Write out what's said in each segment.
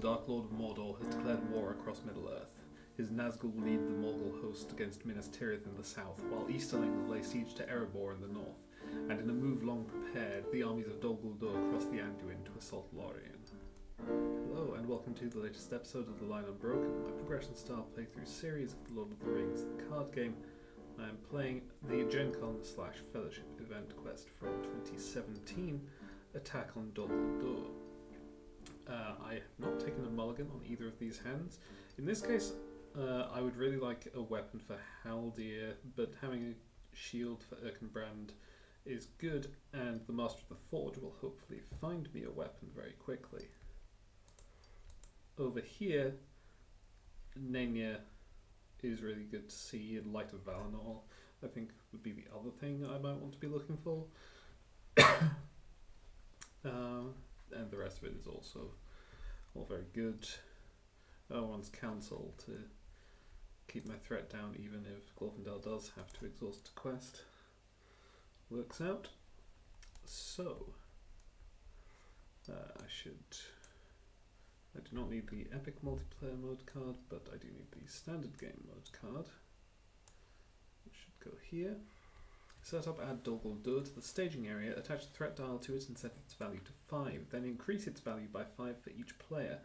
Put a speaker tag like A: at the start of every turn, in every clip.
A: Dark Lord of Mordor has declared war across Middle-earth. His Nazgul lead the Morgul host against Minas Tirith in the south, while Easterlings lay siege to Erebor in the north, and in a move long prepared, the armies of Dol Guldur crossed the Anduin to assault Lorien. Hello, and welcome to the latest episode of the Line Unbroken, my progression-style playthrough series of the Lord of the Rings, the card game. I am playing the GenCon/Fellowship event quest from 2017, Attack on Dol Guldur. I have not taken a mulligan on either of these hands. In this case, I would really like a weapon for Haldir, but having a shield for Erkenbrand is good, and the Master of the Forge will hopefully find me a weapon very quickly. Over here, Nenya is really good to see, and Light of Valinor I think would be the other thing I might want to be looking for. And the rest of it is also all very good. One's counsel to keep my threat down even if Glorfindel does have to exhaust a quest. Works out. So, I do not need the epic multiplayer mode card, but I do need the standard game mode card, which should go here. Set up add Dol Guldur to the staging area, attach the threat dial to it and set its value to 5, then increase its value by 5 for each player.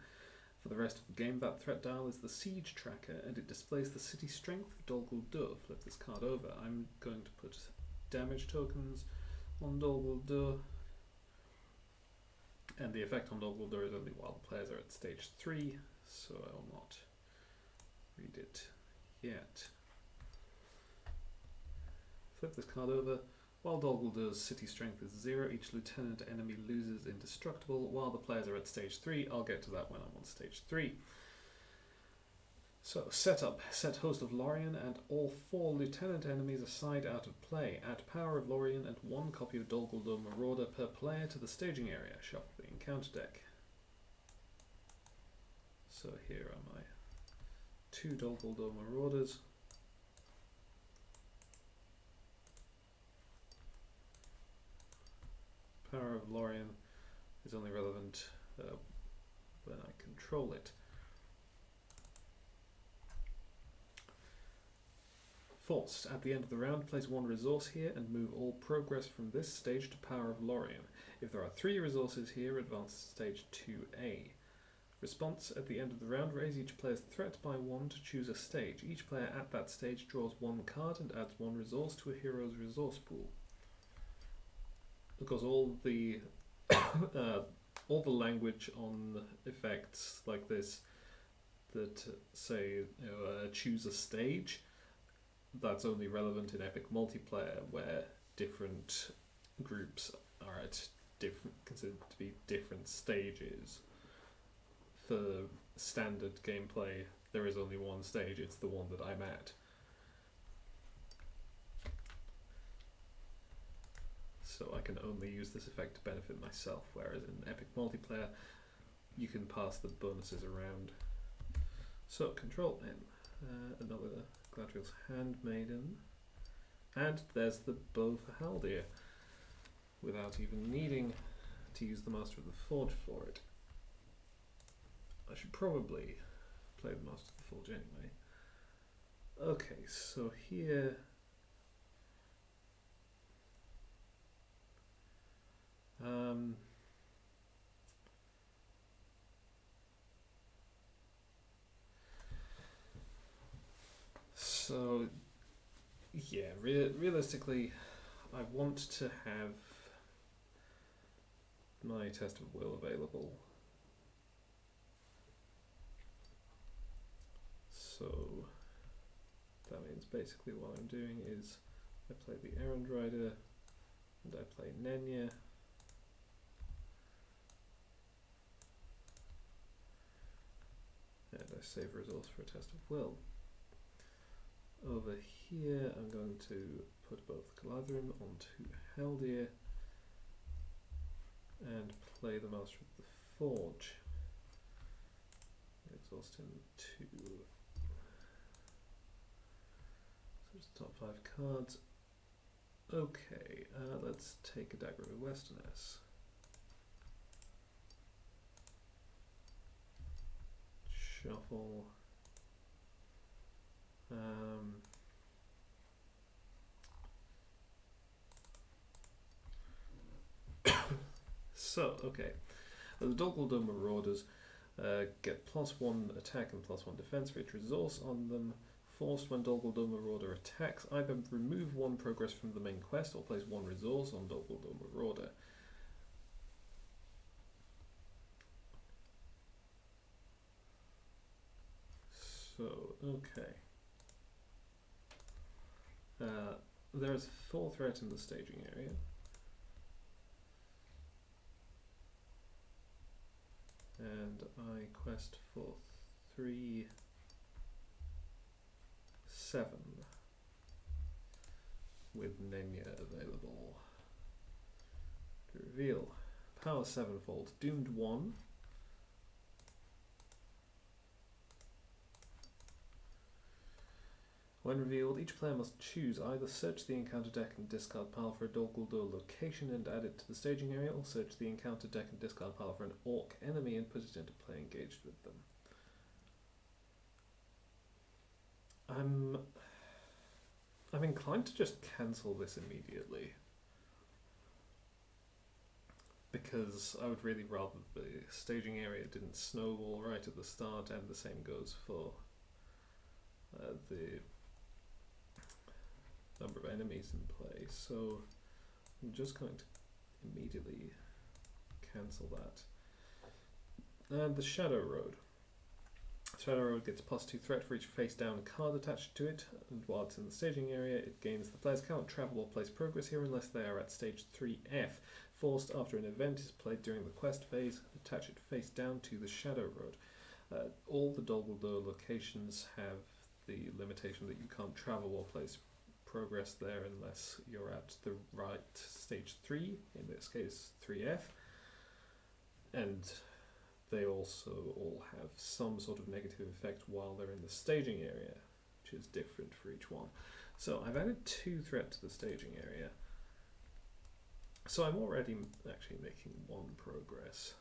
A: For the rest of the game, that threat dial is the siege tracker and it displays the city strength of Dol Guldur. Flip this card over. I'm going to put damage tokens on Dol Guldur, and the effect on Dol Guldur is only while the players are at stage 3, so I will not read it yet. Flip this card over. While Dol Guldur's city strength is 0, each lieutenant enemy loses indestructible. While the players are at stage 3, I'll get to that when I'm on stage 3. So, setup. Set host of Lorien and all 4 lieutenant enemies aside out of play. Add power of Lorien and 1 copy of Dol Guldur Marauder per player to the staging area. Shuffle the encounter deck. So here are my 2 Dol Guldur Marauders. Power of Lorien is only relevant when I control it. Forced. At the end of the round, place 1 resource here and move all progress from this stage to Power of Lorien. If there are 3 resources here, advance to stage 2A. Response. At the end of the round, raise each player's threat by 1 to choose a stage. Each player at that stage draws 1 card and adds 1 resource to a hero's resource pool. Because all the language on effects like this that say choose a stage, that's only relevant in epic multiplayer, where different groups are at considered to be different stages. For standard gameplay, there is only one stage. It's the one that I'm at. So I can only use this effect to benefit myself, whereas in epic multiplayer you can pass the bonuses around. So Control N, another Galadriel's Handmaiden, and there's the bow for Haldir, without even needing to use the Master of the Forge for it. I should probably play the Master of the Forge anyway. Okay, so here so yeah, realistically I want to have my Test of Will available, so that means basically what I'm doing is I play the Errand Rider and I play Nenya. And I save resource for a Test of Will. Over here I'm going to put both Galadrim onto Haldir and play the Master of the Forge. Exhaust him 2. So just top 5 cards. Okay, let's take a Dagger of Westerness. shuffle. So, okay. The Dol Guldur Marauders get +1 attack and +1 defense for each resource on them. Forced when Dol Guldur Marauder attacks, either remove 1 progress from the main quest or place 1 resource on Dol Guldur Marauder. So, okay. There is 4 threat in the staging area. And I quest for 3, 7 with Nenya available. To reveal power 7-fold, doomed 1. When revealed, each player must choose either search the encounter deck and discard pile for a Dol Guldur location and add it to the staging area, or search the encounter deck and discard pile for an orc enemy and put it into play engaged with them. I'm inclined to just cancel this immediately, because I would really rather the staging area didn't snowball right at the start, and the same goes for the number of enemies in play. So I'm just going to immediately cancel that. And the Shadow Road. Shadow Road gets +2 threat for each face down card attached to it, and while it's in the staging area, it gains the players cannot travel or place progress here unless they are at stage 3F. Forced after an event is played during the quest phase, attach it face down to the Shadow Road. All the Dol Guldur locations have the limitation that you can't travel or place progress there unless you're at the right stage 3, in this case 3F, and they also all have some sort of negative effect while they're in the staging area, which is different for each one. So I've added 2 threat to the staging area, so I'm already actually making 1 progress.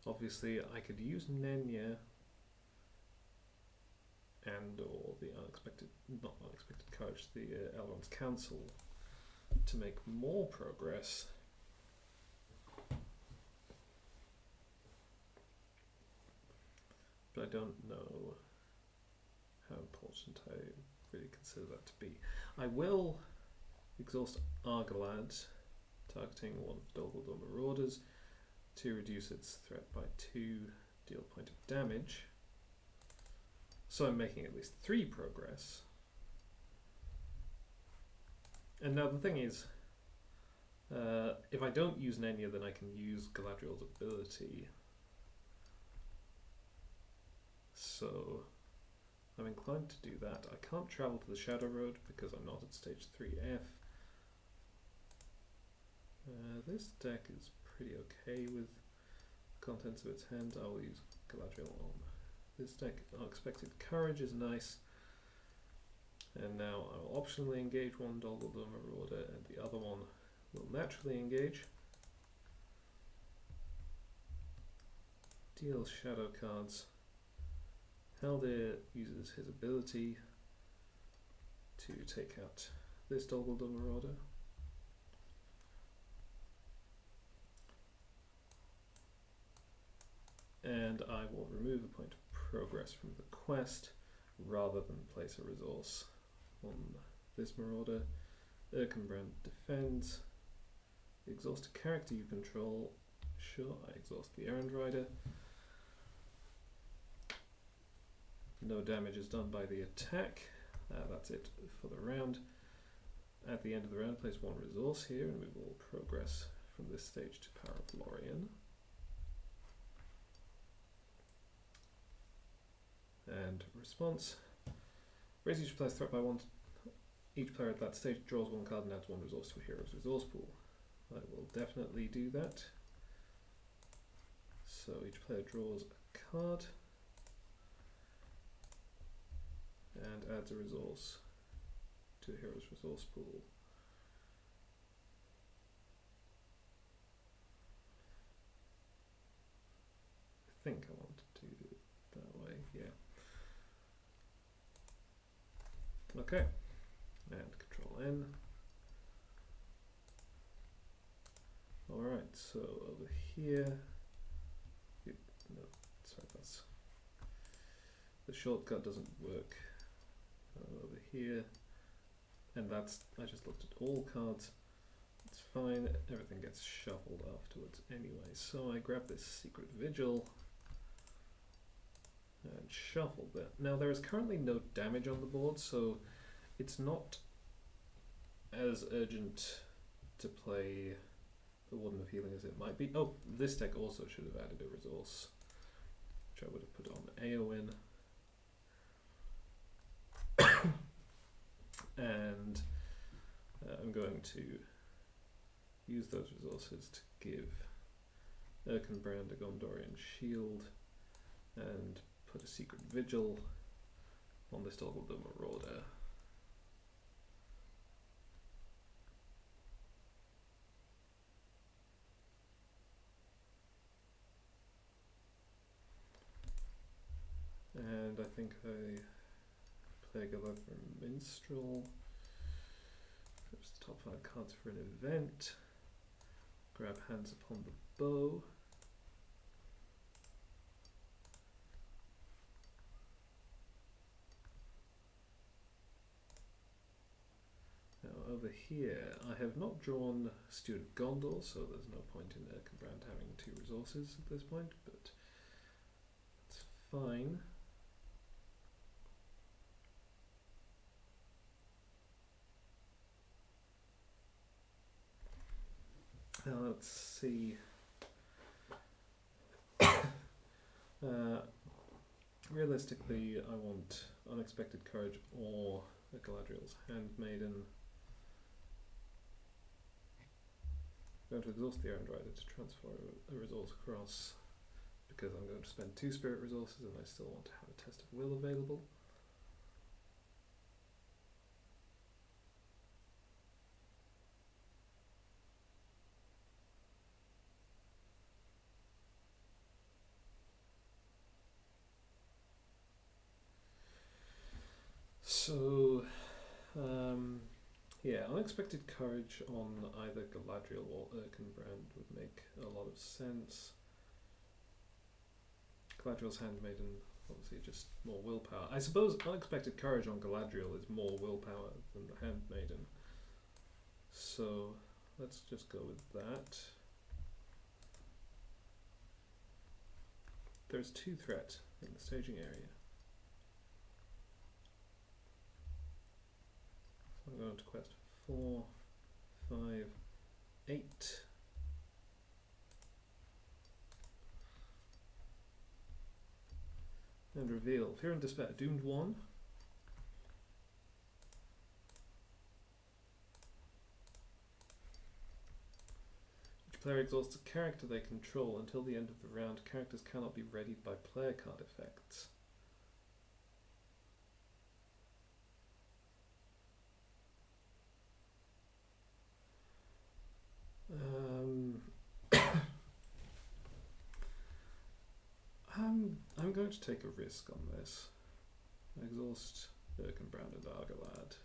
A: Obviously I could use Nenya and or the not unexpected courage, the Elrond's Council, to make more progress. But I don't know how important I really consider that to be. I will exhaust Argalad, targeting one of Dol Guldur Marauders, to reduce its threat by 2, deal a point of damage. So I'm making at least 3 progress. And now the thing is, if I don't use Nenya, then I can use Galadriel's ability. So I'm inclined to do that. I can't travel to the Shadow Road because I'm not at stage 3F. This deck is pretty okay with the contents of its hand. I will use Galadriel on this deck. Unexpected Courage is nice. And now I will optionally engage one Dol Guldur Marauder, and the other one will naturally engage. Deals shadow cards. Haldir uses his ability to take out this Dol Guldur Marauder. And I will remove a point of progress from the quest rather than place a resource on this Marauder. Erkenbrand defends. Exhaust a character you control. Sure, I exhaust the Errand Rider. No damage is done by the attack. That's it for the round. At the end of the round, place 1 resource here, and we will progress from this stage to Power of Lorien. And response. Raise each player's threat by 1. Each player at that stage draws 1 card and adds 1 resource to a hero's resource pool. I will definitely do that. So each player draws a card and adds a resource to a hero's resource pool. I think I want to do it that way, yeah. Okay, and Control N. Alright, so over here, no, sorry, that's, the shortcut doesn't work. Over here, and that's, I just looked at all cards, it's fine, everything gets shuffled afterwards anyway. So I grab this Secret Vigil and shuffle that. Now there is currently no damage on the board, so it's not as urgent to play the Warden of Healing as it might be. Oh, this deck also should have added a resource, which I would have put on Aowen. And I'm going to use those resources to give Erkenbrand a Gondorian shield and put a Secret Vigil on this Dol Guldur Marauder. And I think I play Galadhrim Minstrel. There's the top 5 cards for an event. Grab Hands Upon the Bow. Now over here, I have not drawn Steward of Gondor, so there's no point in Erkenbrand having 2 resources at this point, but it's fine. Now let's see. Realistically, I want Unexpected Courage or a Galadriel's Handmaiden. I'm going to exhaust the Errand Rider to transfer a resource across because I'm going to spend 2 spirit resources and I still want to have a Test of Will available. So, yeah, Unexpected Courage on either Galadriel or Erkenbrand would make a lot of sense. Galadriel's Handmaiden, obviously just more willpower. I suppose Unexpected Courage on Galadriel is more willpower than the Handmaiden. So, let's just go with that. There's 2 threat in the staging area. I'm going to quest 4, 5, 8. And reveal. Fear and Despair. Doomed 1. Each player exhausts a character they control until the end of the round. Characters cannot be readied by player card effects. I'm going to take a risk on this. Exhaust Erkenbrand and Argalad.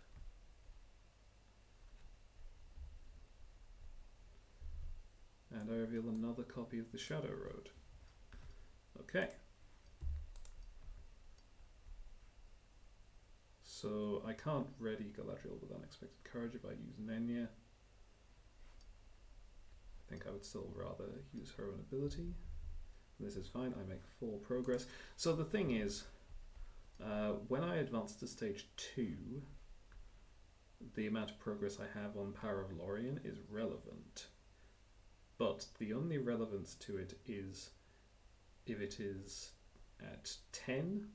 A: And I reveal another copy of the Shadow Road. Okay. So I can't ready Galadriel with Unexpected Courage if I use Nenya. I think I would still rather use her own ability. This is fine, I make 4 progress. So the thing is, when I advance to stage 2, the amount of progress I have on Power of Lorien is relevant. But the only relevance to it is if it is at 10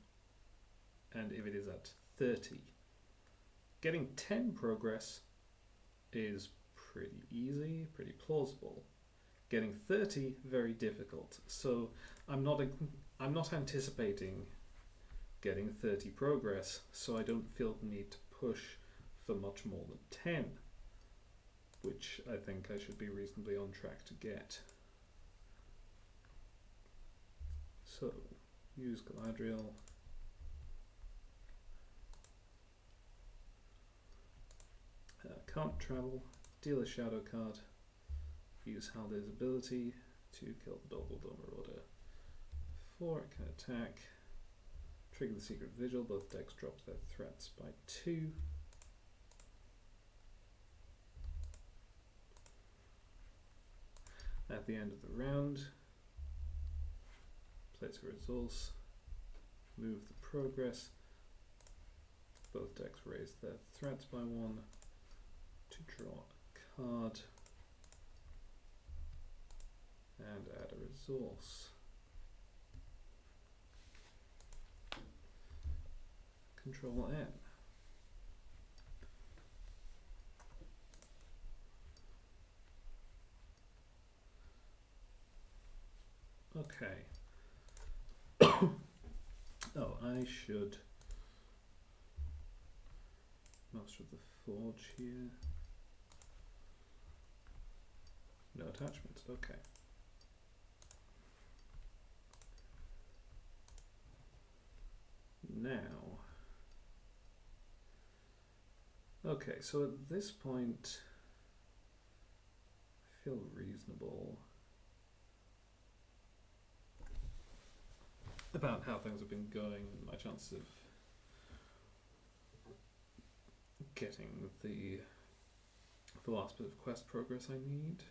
A: and if it is at 30. Getting 10 progress is pretty easy, pretty plausible. Getting 30, very difficult. So I'm not anticipating getting 30 progress, so I don't feel the need to push for much more than 10, which I think I should be reasonably on track to get. So, use Galadriel. Can't travel, deal a shadow card, use Haldir's ability to kill the Dol Guldur Marauder. 4, it can attack, trigger the Secret Vigil, both decks drop their threats by 2. At the end of the round, place a resource, move the progress, both decks raise their threats by 1 to draw a card and add a resource. Control N. Okay. Oh, I should Master of the Forge here. No attachments, okay. Now, okay, so at this point, I feel reasonable about how things have been going, my chances of getting the last bit of quest progress I need.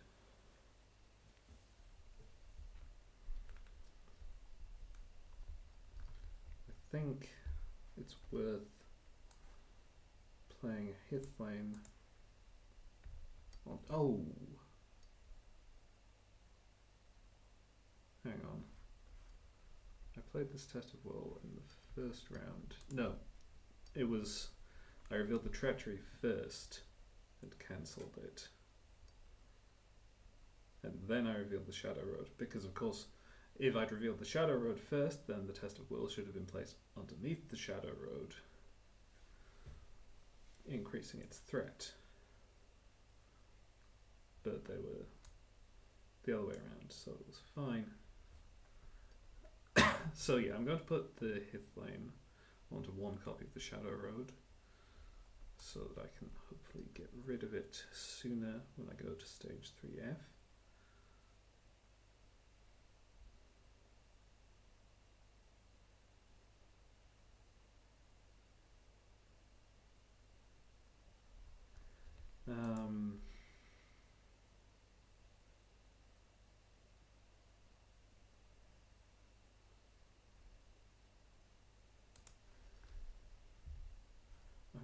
A: I think it's worth playing a Hithlane on. Oh! Hang on. I played this Test of Will in the first round. No, it was. I revealed the Treachery first and cancelled it. And then I revealed the Shadow Road, because of course, if I'd revealed the Shadow Road first, then the Test of Will should have been placed underneath the Shadow Road, increasing its threat. But they were the other way around, so it was fine. So yeah, I'm going to put the Hithlane onto one copy of the Shadow Road, so that I can hopefully get rid of it sooner when I go to stage 3F. I'm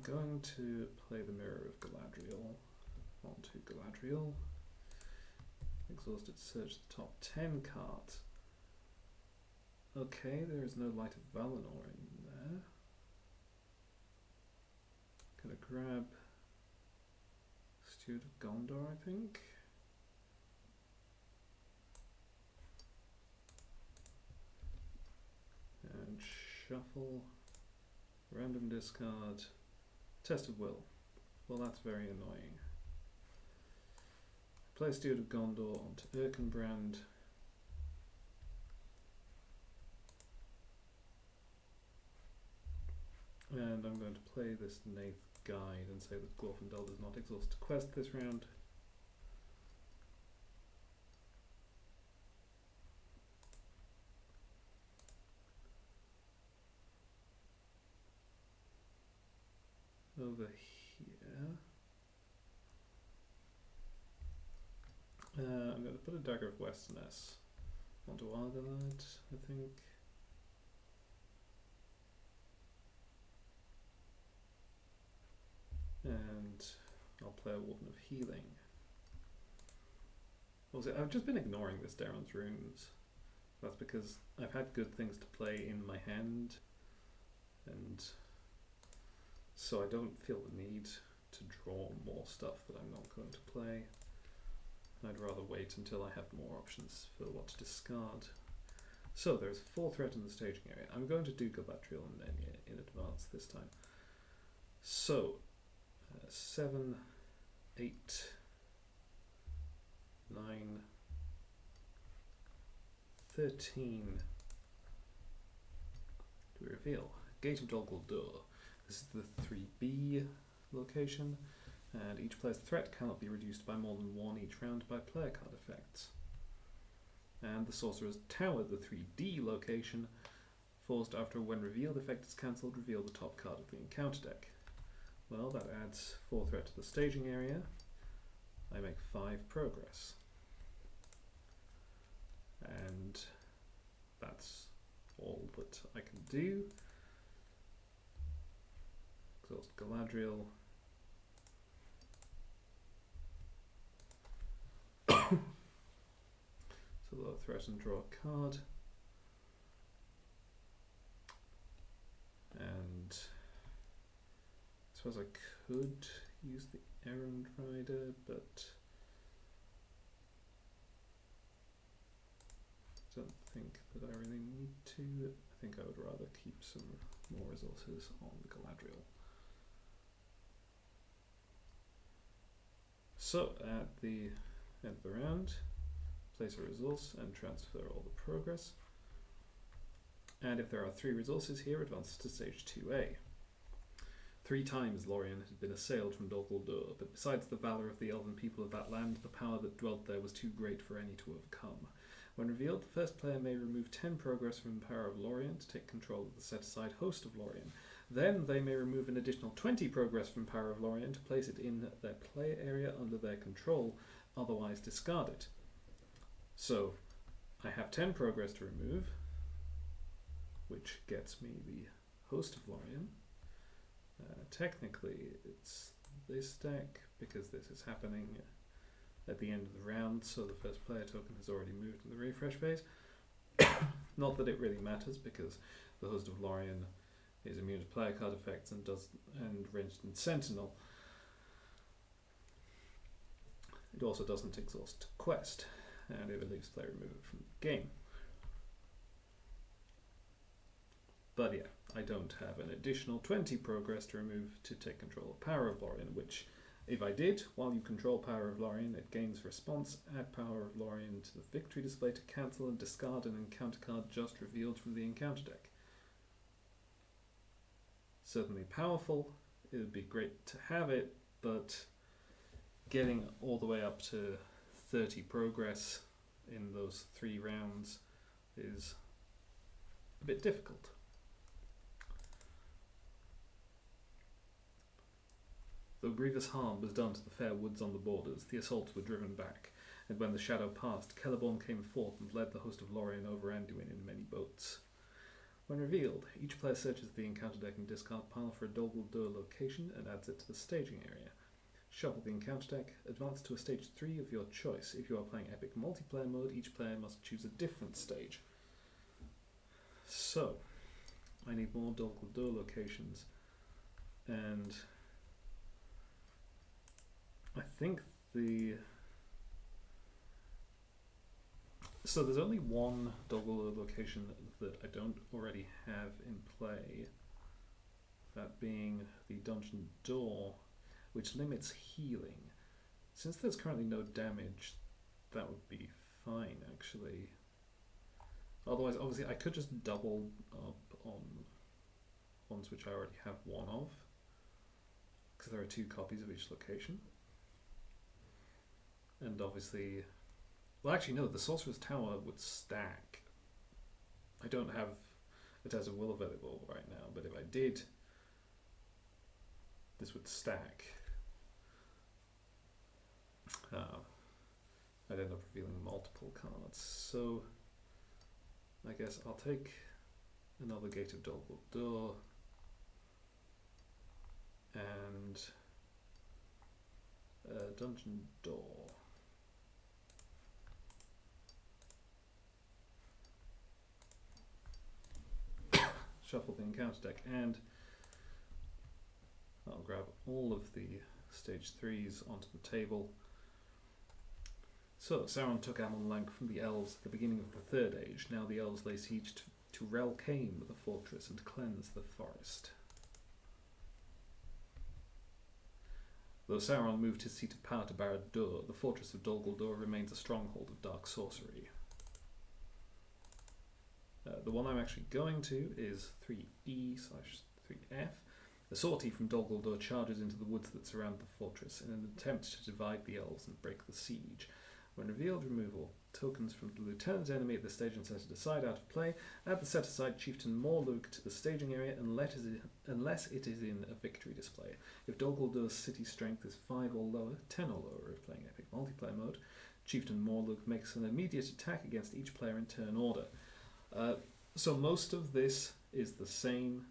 A: going to play the Mirror of Galadriel onto Galadriel. Exhausted search the top 10 cards. Okay, there is no Light of Valinor in there. Gonna grab Steward of Gondor, I think. And shuffle. Random discard. Test of Will. Well, that's very annoying. Play Steward of Gondor onto Erkenbrand. And I'm going to play this Nath Guide and say that Glorfindel does not exhaust a quest this round. Over here, I'm going to put a Dagger of Westerness onto Argalite, I think. And I'll play a Warden of Healing. What was it? I've just been ignoring this Daron's Runes. That's because I've had good things to play in my hand, and so I don't feel the need to draw more stuff that I'm not going to play. I'd rather wait until I have more options for what to discard. So there's 4 threat in the staging area. I'm going to do Galadriel and Nenya in advance this time. So, 7, 8, 9, 13. To reveal Gate of Dol Guldur. This is the 3B location, and each player's threat cannot be reduced by more than 1 each round by player card effects. And the Sorcerer's Tower, the 3D location, forced after when revealed effect is cancelled, reveal the top card of the encounter deck. Well, that adds 4 threat to the staging area. I make 5 progress. And that's all that I can do. Exhaust Galadriel. So low threat and draw a card. And I suppose I could use the Errand Rider, but I don't think that I really need to. I think I would rather keep some more resources on Galadriel. So at the end of the round, place a resource and transfer all the progress. And if there are 3 resources here, advance to stage 2A. 3 times Lorien had been assailed from Dol Guldur, but besides the valour of the elven people of that land, the power that dwelt there was too great for any to overcome. When revealed, the first player may remove 10 progress from the power of Lorien to take control of the set-aside host of Lorien. Then they may remove an additional 20 progress from power of Lorien to place it in their play area under their control, otherwise discard it. So, I have 10 progress to remove, which gets me the host of Lorien. Technically, it's this deck, because this is happening at the end of the round, so the first player token has already moved in the refresh phase. Not that it really matters, because the host of Lorien is immune to player card effects and Wrenched Sentinel. It also doesn't exhaust quest, and it leaves player removed from the game. But yeah, I don't have an additional 20 progress to remove to take control of Power of Lorien, which, if I did, while you control Power of Lorien, it gains response, add Power of Lorien to the victory display to cancel and discard an encounter card just revealed from the encounter deck. Certainly powerful, it would be great to have it, but getting all the way up to 30 progress in those 3 rounds is a bit difficult. Though grievous harm was done to the fair woods on the borders, the assaults were driven back, and when the shadow passed, Celeborn came forth and led the host of Lorien over Anduin in many boats. When revealed, each player searches the encounter deck and discard pile for a Dol Guldur location and adds it to the staging area. Shuffle the encounter deck, advance to a stage 3 of your choice. If you are playing epic multiplayer mode, each player must choose a different stage. So, I need more Dol Guldur locations, and I think so there's only one Dol Guldur location that I don't already have in play, that being the dungeon door, which limits healing. Since there's currently no damage, that would be fine actually. Otherwise, obviously, I could just double up on ones which I already have one of, because there are 2 copies of each location. And obviously, well actually no, the Sorcerer's Tower would stack. I don't have it as a will available right now, but if I did, this would stack. I'd end up revealing multiple cards, so I guess I'll take another Gate of Dol Guldur and a dungeon door. Shuffle the encounter deck, and I'll grab all of the stage 3s onto the table. So, Sauron took Amon-Lank from the elves at the beginning of the Third Age. Now the elves lay siege to Relkane, the fortress, and cleanse the forest. Though Sauron moved his seat of power to Barad-dûr, the fortress of Dol Guldur remains a stronghold of dark sorcery. The one I'm actually going to is 3E/3F. The sortie from Dol Guldur charges into the woods that surround the fortress in an attempt to divide the elves and break the siege. When revealed, remove all tokens from the lieutenant enemy at the stage and set it aside out of play. Add the set aside Chieftain Morlug to the staging area unless it is in a victory display. If Dol Guldur's city strength is 5 or lower, 10 or lower if playing epic multiplayer mode, Chieftain Morlug makes an immediate attack against each player in turn order. So most of this is the same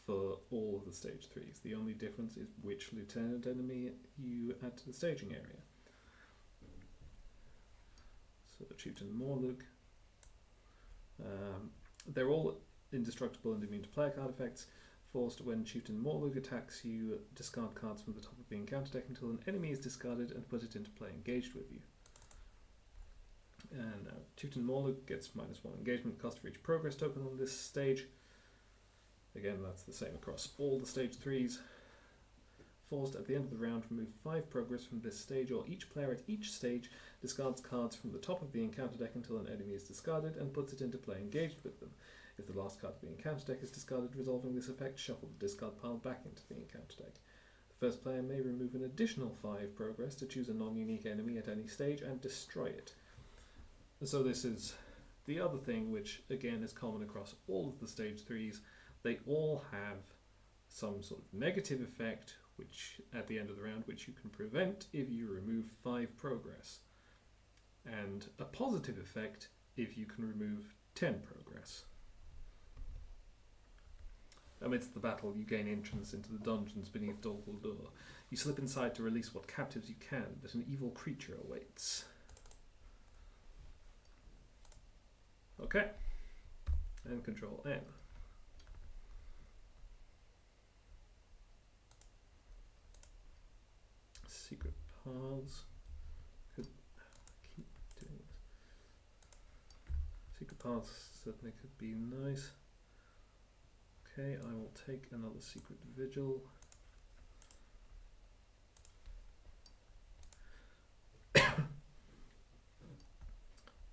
A: for all of the stage 3s. The only difference is which lieutenant enemy you add to the staging area. So Chieftain Morlug. They're all indestructible and immune to player card effects. Forced when Chieftain Morlug attacks you, discard cards from the top of the encounter deck until an enemy is discarded and put it into play engaged with you. And now Chieftain Morlug gets -1 engagement cost for each progress token on this stage. Again, that's the same across all the stage 3s. Forced at the end of the round, remove 5 progress from this stage, or each player at each stage discards cards from the top of the encounter deck until an enemy is discarded and puts it into play engaged with them. If the last card of the encounter deck is discarded, resolving this effect, shuffle the discard pile back into the encounter deck. The first player may remove an additional 5 progress to choose a non-unique enemy at any stage and destroy it. So this is the other thing, which again is common across all of the stage 3s. They all have some sort of negative effect which at the end of the round, which you can prevent if you remove 5 progress, and a positive effect if you can remove 10 progress. Amidst the battle, you gain entrance into the dungeons beneath Dol Guldur. You slip inside to release what captives you can, but an evil creature awaits. Okay, and Control N. Secret paths. Could keep doing this. Secret paths certainly could be nice. Okay, I will take another secret vigil.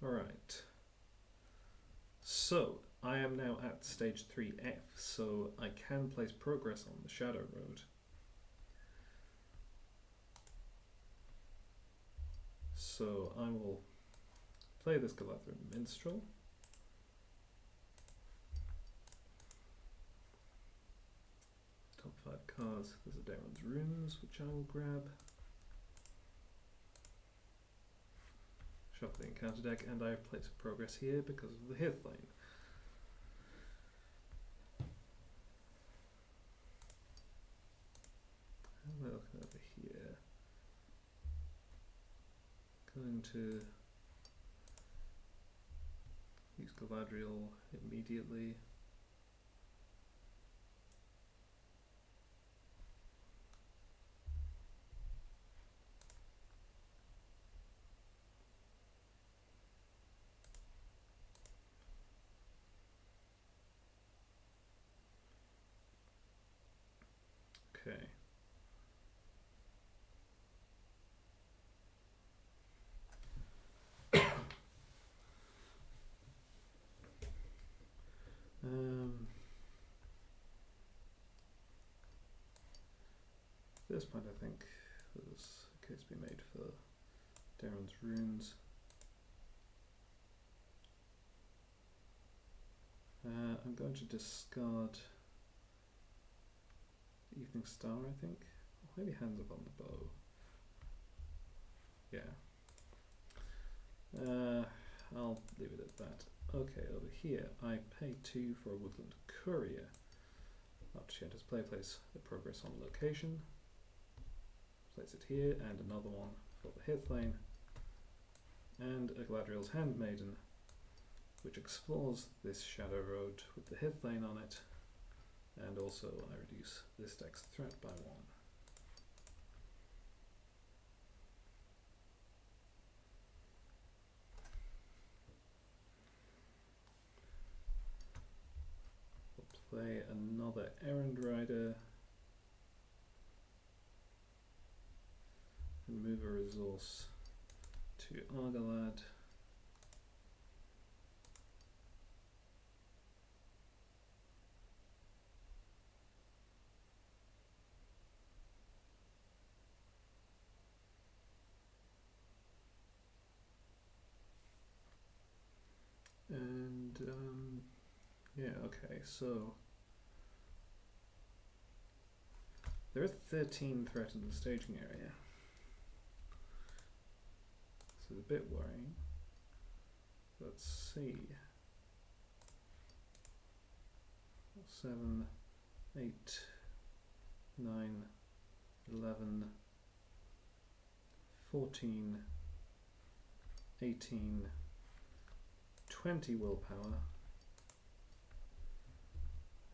A: Alright. So, I am now at stage 3F, so I can place progress on the Shadow Road. So I will play this Galadhrim Minstrel. Top 5 cards. There's a Daeron's Runes, which I will grab. Shuffle the encounter deck, and I have placed progress here because of the Hithlane. And we're looking over here. Going to use Galadriel immediately. Okay. At this point, I think there's a case to be made for Daeron's Runes. I'm going to discard Evening Star, I think. Or maybe Hands Up on the Bow. Yeah. I'll leave it at that. Okay, over here, I pay 2 for a Woodland Courier. After she enters play, place a progress on location. Place it here, and another one for the Hithlane. And a Galadriel's Handmaiden, which explores this Shadow Road with the Hithlane on it. And also I reduce this deck's threat by 1. We'll play another Errand Rider. a resource to Argalad. And yeah, okay, so there are 13 threat in the staging area. This is a bit worrying. Let's see. 7, 8, 9, 11, 14, 18, 20 willpower,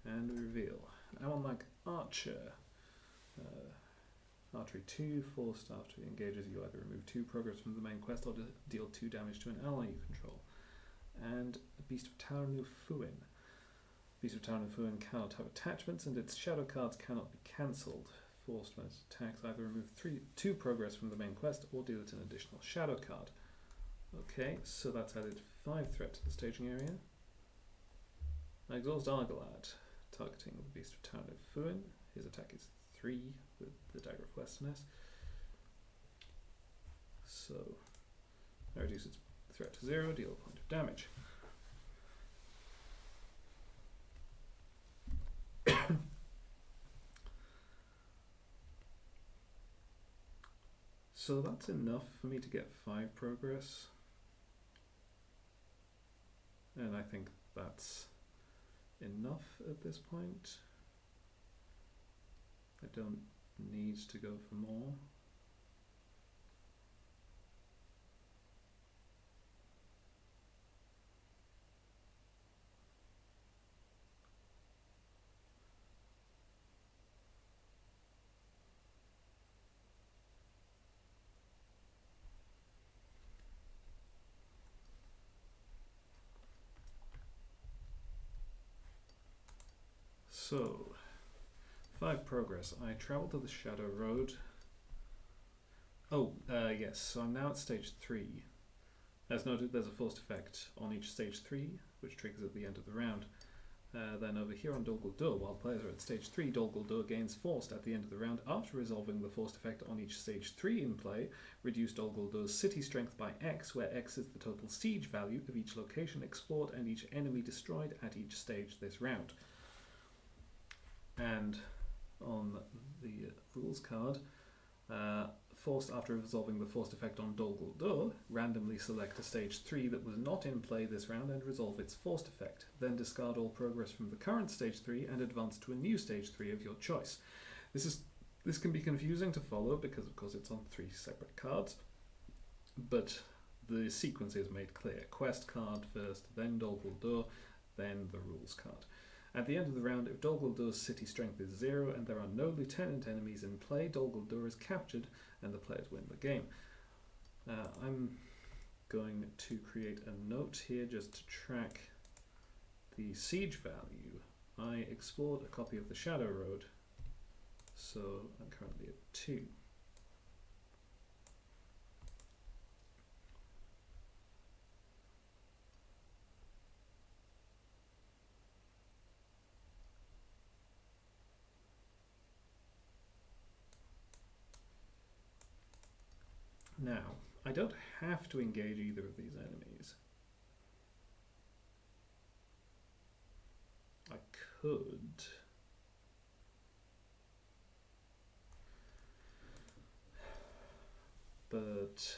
A: and reveal. Now unlike Archer, Archery 2, forced after it engages, you either remove 2 progress from the main quest or deal 2 damage to an ally you control. And Beast of Tauranu Fuin. Beast of Tauranu Fuin cannot have attachments and its shadow cards cannot be cancelled. Forced when it attacks, either remove 2 progress from the main quest or deal it an additional shadow card. Okay, so that's added 5 threat to the staging area. I exhaust Argalad, targeting the Beast of Tauranu Fuin. His attack is 3 with the Dagger of Westerness. So I reduce its threat to 0, deal a point of damage. So that's enough for me to get 5 progress. And I think that's enough at this point. I don't need to go for more. So, 5 progress. I travel to the Shadow Road. Oh, yes, so I'm now at stage 3. As noted, there's a forced effect on each stage 3, which triggers at the end of the round. Then over here on Dol Guldur, while players are at stage 3, Dol Guldur gains forced at the end of the round. After resolving the forced effect on each stage 3 in play, reduce Dol Guldur's city strength by X, where X is the total siege value of each location explored and each enemy destroyed at each stage this round. And on the rules card, forced after resolving the forced effect on Dol Guldur, randomly select a stage 3 that was not in play this round and resolve its forced effect. Then discard all progress from the current stage 3 and advance to a new stage 3 of your choice. This can be confusing to follow because of course it's on 3 separate cards, but the sequence is made clear. Quest card first, then Dol Guldur, then the rules card. At the end of the round, if Dol Guldur's city strength is 0 and there are no lieutenant enemies in play, Dol Guldur is captured and the players win the game. I'm going to create a note here just to track the siege value. I explored a copy of the Shadow Road, so I'm currently at 2. Now, I don't have to engage either of these enemies. I could. But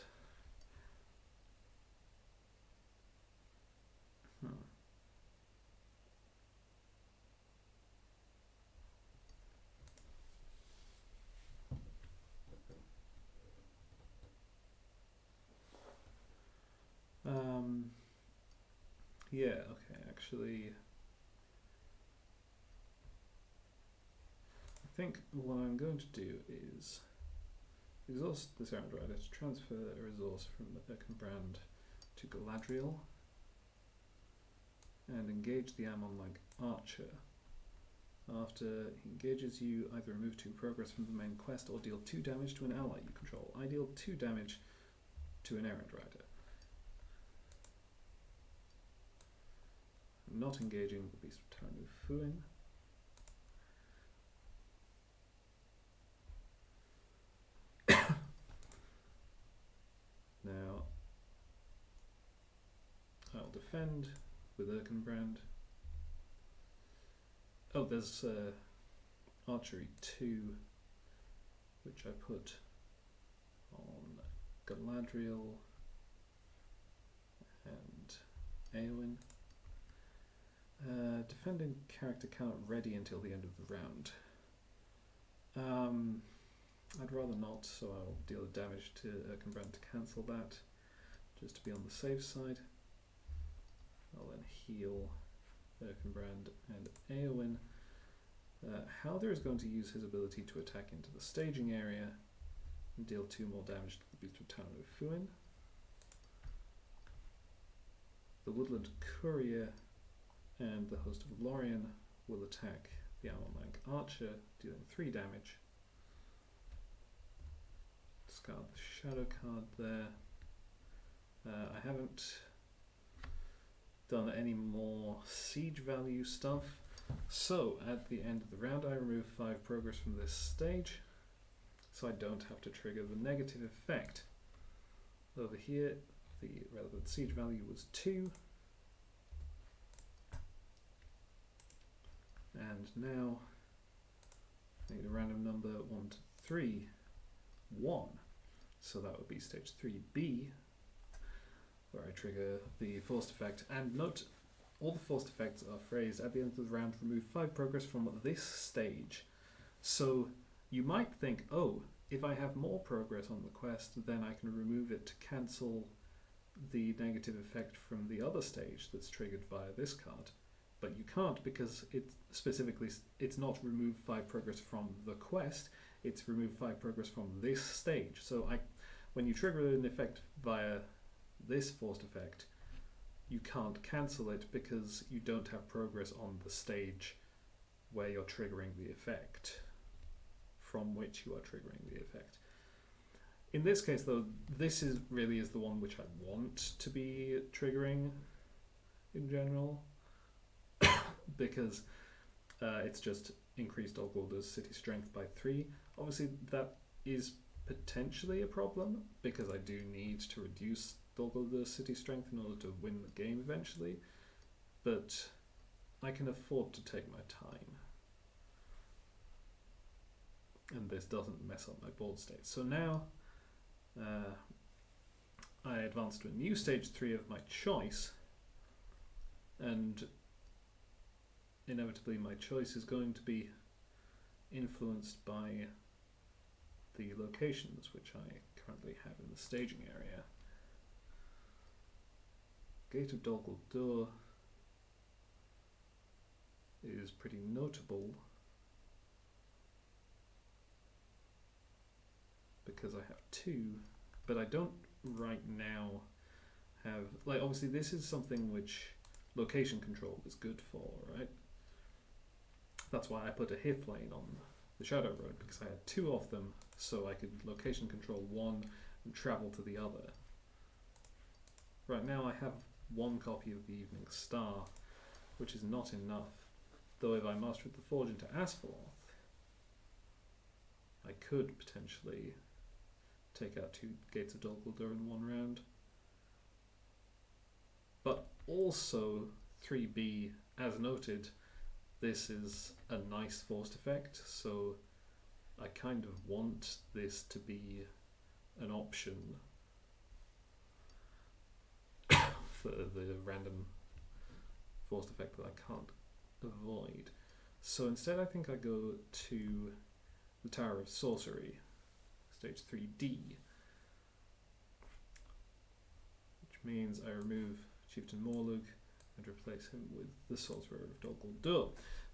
A: yeah, okay, actually, I think what I'm going to do is exhaust this round, right? Let's transfer a resource from Brand to Galadriel and engage the Ammon like Archer. After he engages you, either remove 2 progress from the main quest or deal 2 damage to an ally you control. I deal 2 damage to an errand rider. I'm not engaging the Beast of Tarnu Fuin. Now, I'll defend with Erkenbrand. Oh, there's Archery 2, which I put on Galadriel and Eowyn. Defending character cannot ready until the end of the round. I'd rather not, so I'll deal the damage to Erkenbrand to cancel that, just to be on the safe side. I'll then heal Erkenbrand and Eowyn. Haldir is going to use his ability to attack into the staging area and deal 2 more damage to the Beast of Tarnu Fuin. The Woodland Courier and the Host of Lorien will attack the Amalmank Archer, dealing 3 damage. Discard the Shadow card there. I haven't done any more siege value stuff, so at the end of the round I remove 5 progress from this stage, so I don't have to trigger the negative effect. Over here the relevant siege value was 2, and now I need a random number 1 to 3, 1, so that would be stage 3B, where I trigger the forced effect. And note, all the forced effects are phrased at the end of the round, remove 5 progress from this stage. So you might think, oh, if I have more progress on the quest, then I can remove it to cancel the negative effect from the other stage that's triggered via this card. But you can't, because it's not remove 5 progress from the quest, it's remove 5 progress from this stage. So when you trigger an effect via this forced effect, you can't cancel it because you don't have progress on the stage where you're triggering the effect, from which you are triggering the effect. In this case though, this really is the one which I want to be triggering in general, because it's just increased Dol Guldur's city strength by 3. Obviously that is potentially a problem, because I do need to reduce Dol Guldur's city strength in order to win the game eventually, but I can afford to take my time, and this doesn't mess up my board state. So now I advance to a new stage 3 of my choice, and inevitably my choice is going to be influenced by the locations which I currently have in the staging area. Gate of Dol Guldur is pretty notable because I have 2, but I don't right now have, like, obviously this is something which location control is good for, right? That's why I put a Hith lane on the Shadow Road, because I had 2 of them, so I could location control one and travel to the other. Right now I have 1 copy of the Evening Star, which is not enough, though if I mastered the Forge into Asphaleth, I could potentially take out 2 Gates of Dol Guldur in 1 round. But also 3B, as noted, this is a nice forced effect, so I kind of want this to be an option for the random forced effect that I can't avoid. So instead I think I go to the Tower of Sorcery, stage 3D, which means I remove Chieftain Morlug and replace him with the Sorcerer of Dol Guldur.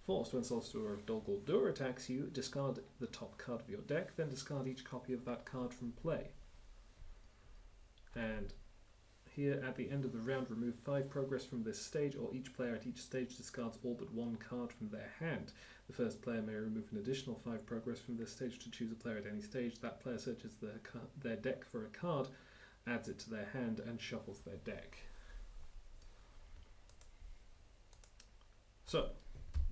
A: Forced, when Sorcerer of Dol Guldur attacks you, discard the top card of your deck, then discard each copy of that card from play. And here at the end of the round, remove 5 progress from this stage, or each player at each stage discards all but 1 card from their hand. The first player may remove an additional 5 progress from this stage to choose a player at any stage. That player searches their deck for a card, adds it to their hand, and shuffles their deck. So,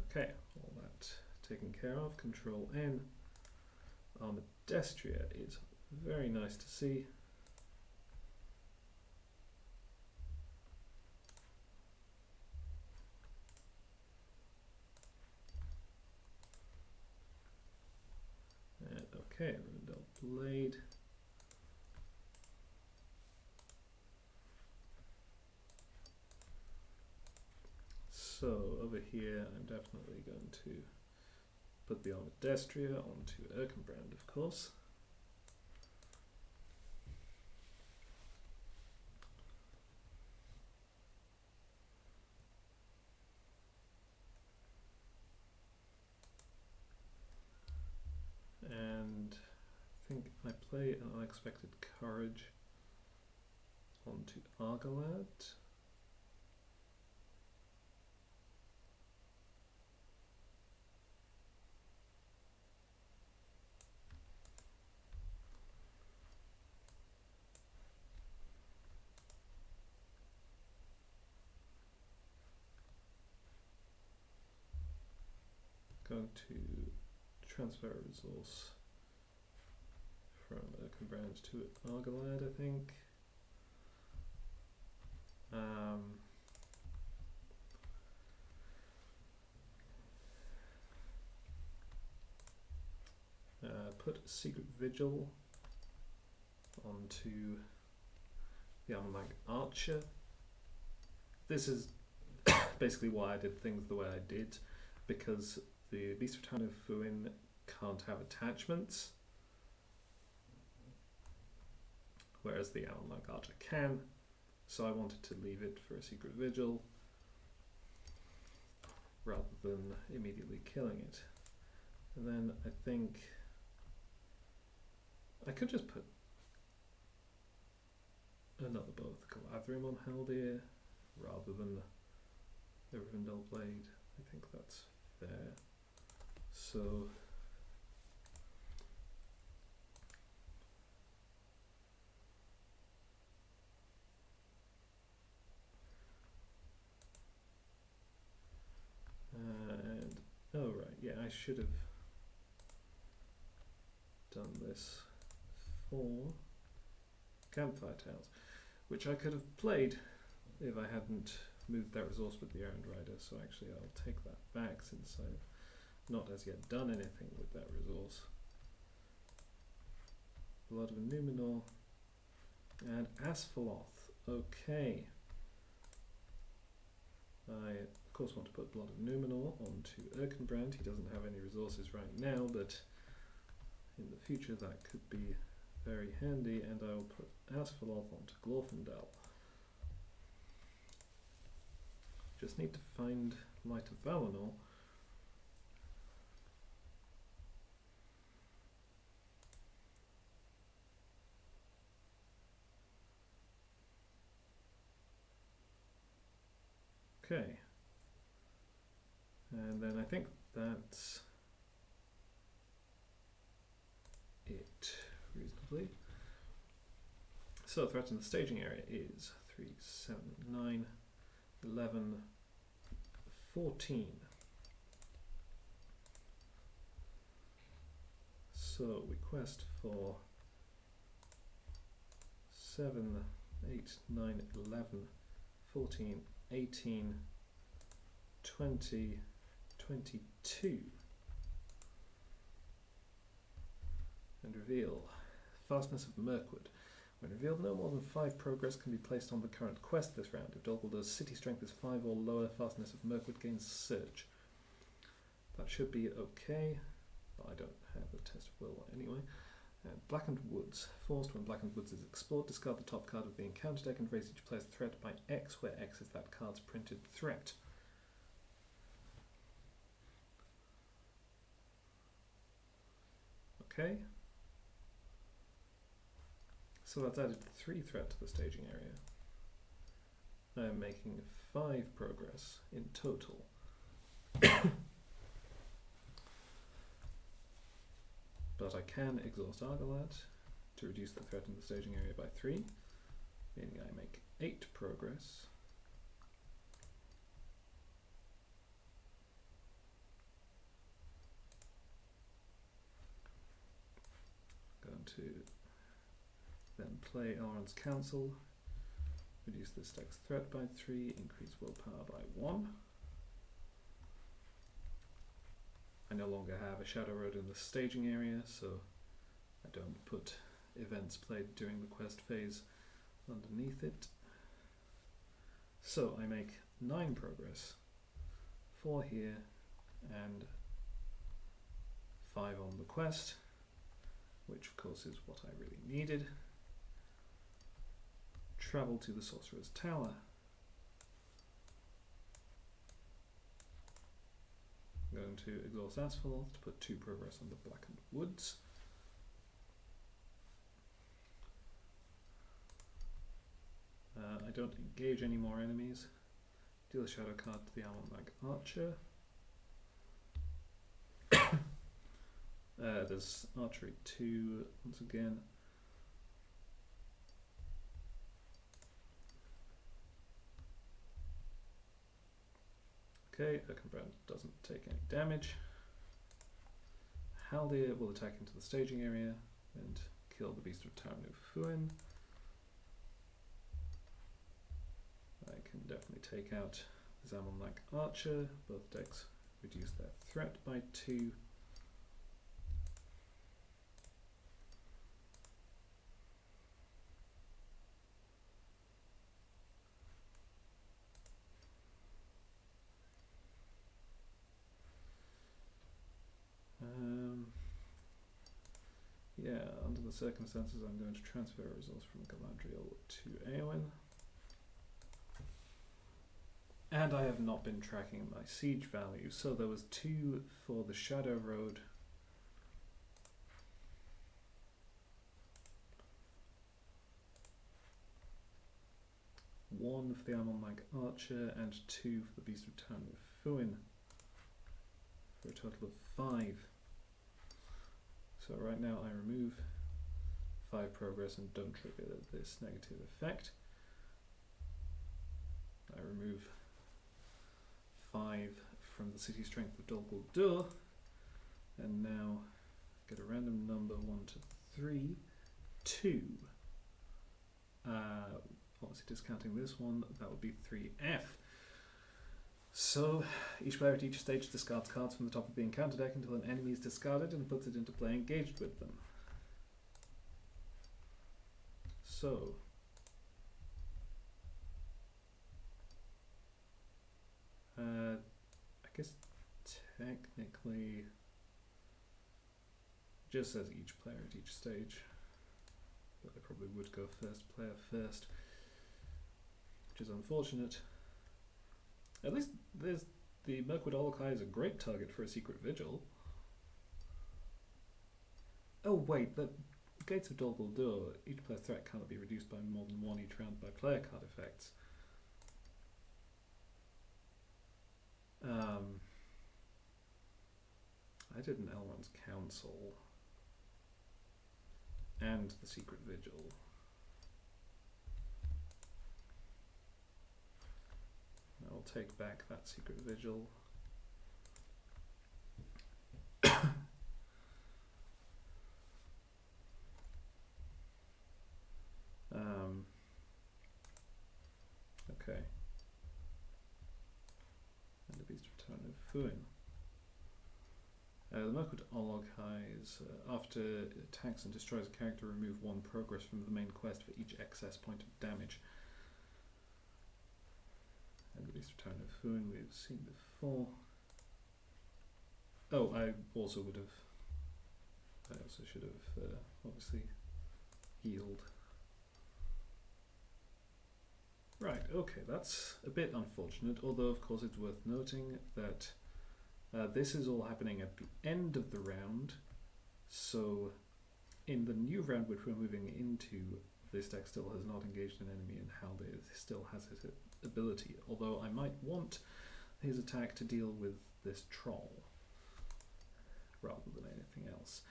A: okay, all that taken care of. Control N. Armadestria is very nice to see. And okay, Rivendell Blade. So over here, I'm definitely going to put the Armadestria onto Erkenbrand, of course. And I think I play an Unexpected Courage onto Argalad. Going to transfer a resource from Erkenbrand to Argalad, I think. Put Secret Vigil onto the Armag Archer. This is basically why I did things the way I did, because the Beast of Town of Fuin can't have attachments, whereas the Armag Archer can, so I wanted to leave it for a Secret Vigil rather than immediately killing it. And then I think I could just put another both Galadrim on Haldir rather than the Rivendell Blade. I think that's fair. So and oh right, yeah, I should have done this for Campfire Tales, which I could have played if I hadn't moved that resource with the Errand Rider, so actually I'll take that back since I've not as yet done anything with that resource. Blood of Numenor and Asphalloth. Okay. I of course want to put Blood of Numenor onto Erkenbrand. He doesn't have any resources right now, but in the future that could be very handy, and I will put Asphalloth onto Glorfindel. Just need to find Light of Valinor. Okay. And then I think that's it, reasonably. So threat in the staging area is 3, 7, 9, 11, 14. So we quest for 7, 8, 9, 11, 14, 18, 20, 22. And reveal Fastness of Mirkwood. When revealed, no more than 5 progress can be placed on the current quest this round. If Dol Guldur's city strength is 5 or lower, Fastness of Mirkwood gains Surge. That should be okay, but I don't have a test of will anyway. Blackened Woods. Forced when Blackened Woods is explored, discard the top card of the encounter deck and raise each player's threat by X, where X is that card's printed threat. Okay. So that's added 3 threat to the staging area. I'm making 5 progress in total. But I can exhaust Argalat to reduce the threat in the staging area by 3, meaning I make 8 progress. Going to then play Elrond's Council, reduce the stack's threat by 3, increase willpower by 1. I no longer have a Shadow Road in the staging area, so I don't put events played during the quest phase underneath it. So I make 9 progress, 4 here and 5 on the quest, which of course is what I really needed. Travel to the Sorcerer's Tower. I'm going to exhaust Asphalth to put 2 progress on the Blackened Woods. I don't engage any more enemies. Deal a shadow card to the Almond Archer. There's Archery 2 once again. Okay, Erkenbrand doesn't take any damage. Haldir will attack into the staging area and kill the Beast of Tarnu Fuin. I can definitely take out the Zamonlak Archer. Both decks reduce their threat by 2. Yeah, under the circumstances I'm going to transfer a resource from Galadriel to Eowyn. And I have not been tracking my siege value, so there was 2 for the Shadow Road. One for the Almond Archer and 2 for the Beast of Tarnu Fuin, for a total of 5. So right now I remove 5 progress and don't trigger this negative effect. I remove 5 from the city strength of Dol Guldur, and now get a random number 1 to 3, 2. Obviously discounting this one, that would be 3F. So, each player at each stage discards cards from the top of the encounter deck until an enemy is discarded and puts it into play engaged with them. So, I guess technically it just says each player at each stage, but I probably would go first player first, which is unfortunate. At least there's the Mirkwood Olokai is a great target for a secret vigil. Oh wait, the Gates of Dol Guldur, each player's threat cannot be reduced by more than 1 each round by player card effects. I did an Elrond's Council and the Secret Vigil. I'll take back that Secret Vigil. Okay. And the Beast of Tarnu Fuin. The Mirkwood Olokai is after it attacks and destroys a character, remove 1 progress from the main quest for each excess point of damage. And the Beast of Tarnu Fuin we've seen before. Oh, I also should have obviously healed. Right, okay, that's a bit unfortunate, although of course it's worth noting that this is all happening at the end of the round, so in the new round which we're moving into This deck still has not engaged an enemy, and Haldir still has his ability, although I might want his attack to deal with this troll rather than anything else.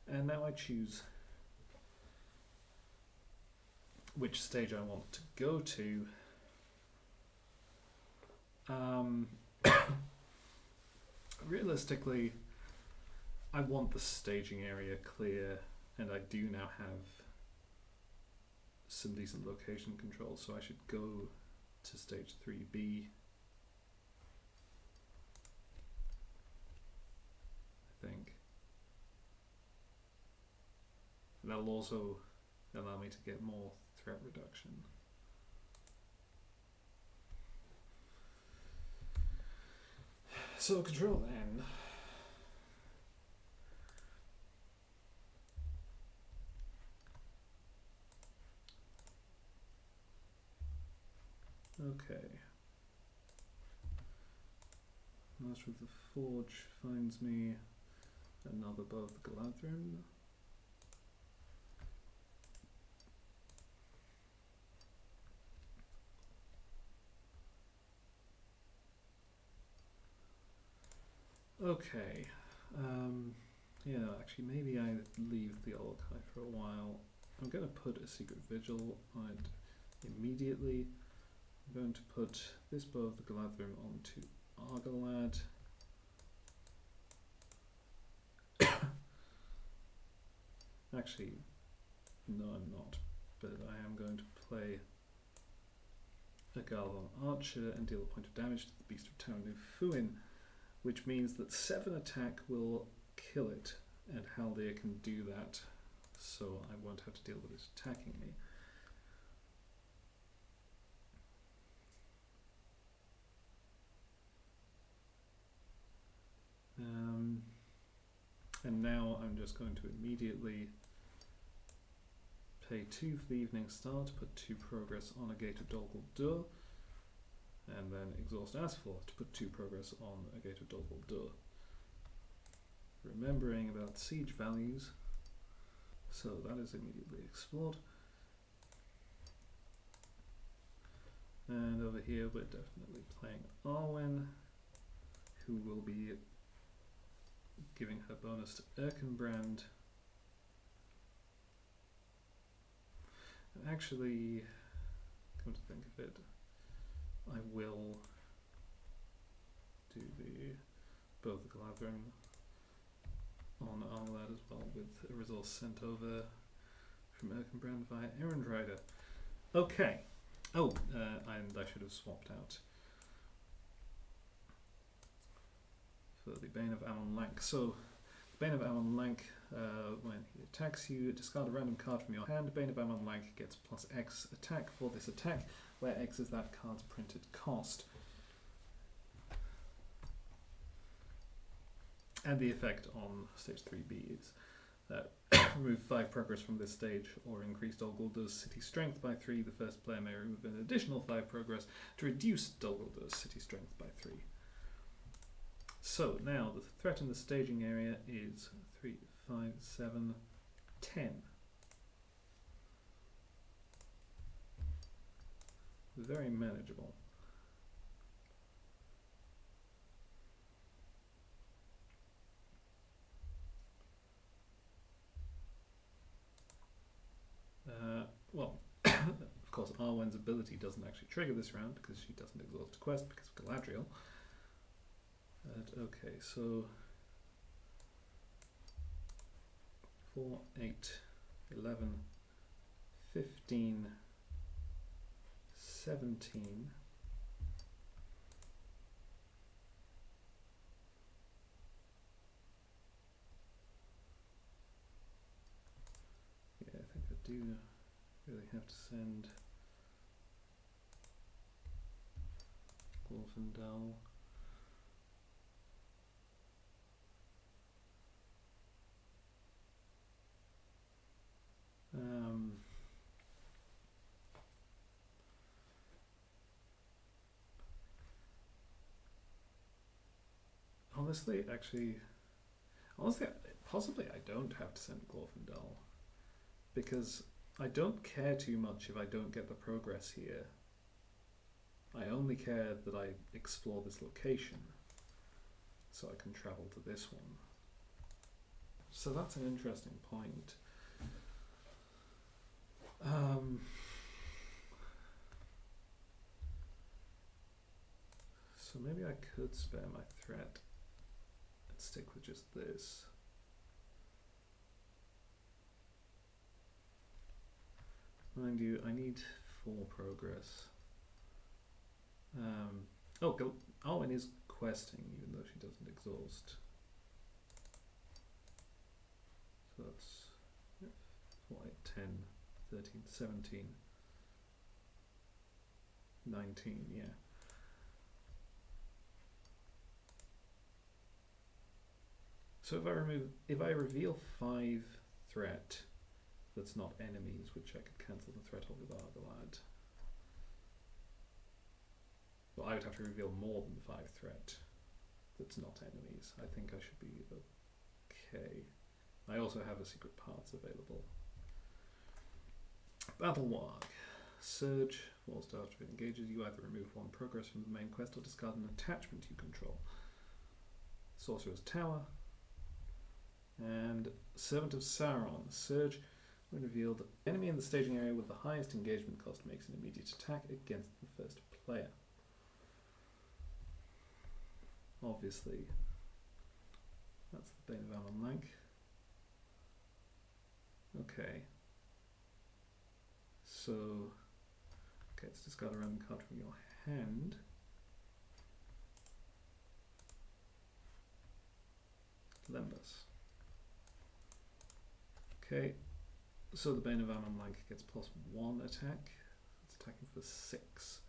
A: And now I choose which stage I want to go to. Realistically, I want the staging area clear, and I do now have some decent location control, so I should go to stage 3B. I think. And that'll also allow me to get more threat reduction. So Control N. Okay. Master of the Forge finds me another Bow of the Galadrim. Okay. Yeah, actually, maybe I leave the Olokai for a while. I'm going to put a Secret Vigil on it immediately. I'm going to put this Bow of the Galadrim onto Argalad. Actually, no I'm not, but I am going to play a Galvan Archer and deal a point of damage to the Beast of Tamnu Fuin, which means that 7 attack will kill it, and Haldir can do that, so I won't have to deal with it attacking me. And now I'm just going to immediately pay 2 for the Evening Star to put 2 progress on a Gate of Dol Guldur, and then exhaust Asphalt to put 2 progress on a Gate of Dol Guldur. Remembering about siege values, so that is immediately explored. And over here we're definitely playing Arwen, who will be giving her bonus to Erkenbrand. And actually, come to think of it, I will do the Bow of the Galadrim on Argalad as well, with a resource sent over from Erkenbrand via Errand Rider. Okay. Oh, and I should have swapped out for the Bane of Amon-Lank. So, the Bane of Amon-Lank, when he attacks you, discard a random card from your hand. Bane of Amon-Lank gets plus X attack for this attack, where X is that card's printed cost. And the effect on stage 3B is remove 5 progress from this stage, or increase Dol Guldur's city strength by 3. The first player may remove an additional 5 progress to reduce Dol Guldur's city strength by 3. So now the threat in the staging area is 3, 5, 7, 10. Very manageable. Well, of course, Arwen's ability doesn't actually trigger this round because she doesn't exhaust a quest because of Galadriel. Okay, so 4, 8, 11, 15, 17. Yeah, I think I do really have to send Glorfindel. Honestly, possibly I don't have to send Glorfindel, because I don't care too much if I don't get the progress here. I only care that I explore this location, so I can travel to this one. So that's an interesting point. So maybe I could spare my threat and stick with just this. Mind you, I need 4 progress. Arwen is questing, even though she doesn't exhaust. So that's 10, 13, 17, 19, yeah. So if I reveal 5 threat that's not enemies, which I could cancel the threat of with Argalad. Well, I would have to reveal more than 5 threat that's not enemies. I think I should be okay. I also have a secret parts available. Battle Warg. Surge. Forced after it engages, you either remove 1 progress from the main quest or discard an attachment you control. Sorcerer's Tower. And Servant of Sauron. Surge. When revealed, the enemy in the staging area with the highest engagement cost makes an immediate attack against the first player. Obviously, that's the Bane of Ammon Lank. Okay. So, okay, let's discard a random card from your hand. Lembas. Okay. So the Bane of Ammon Lank gets +1 attack. It's attacking for 6.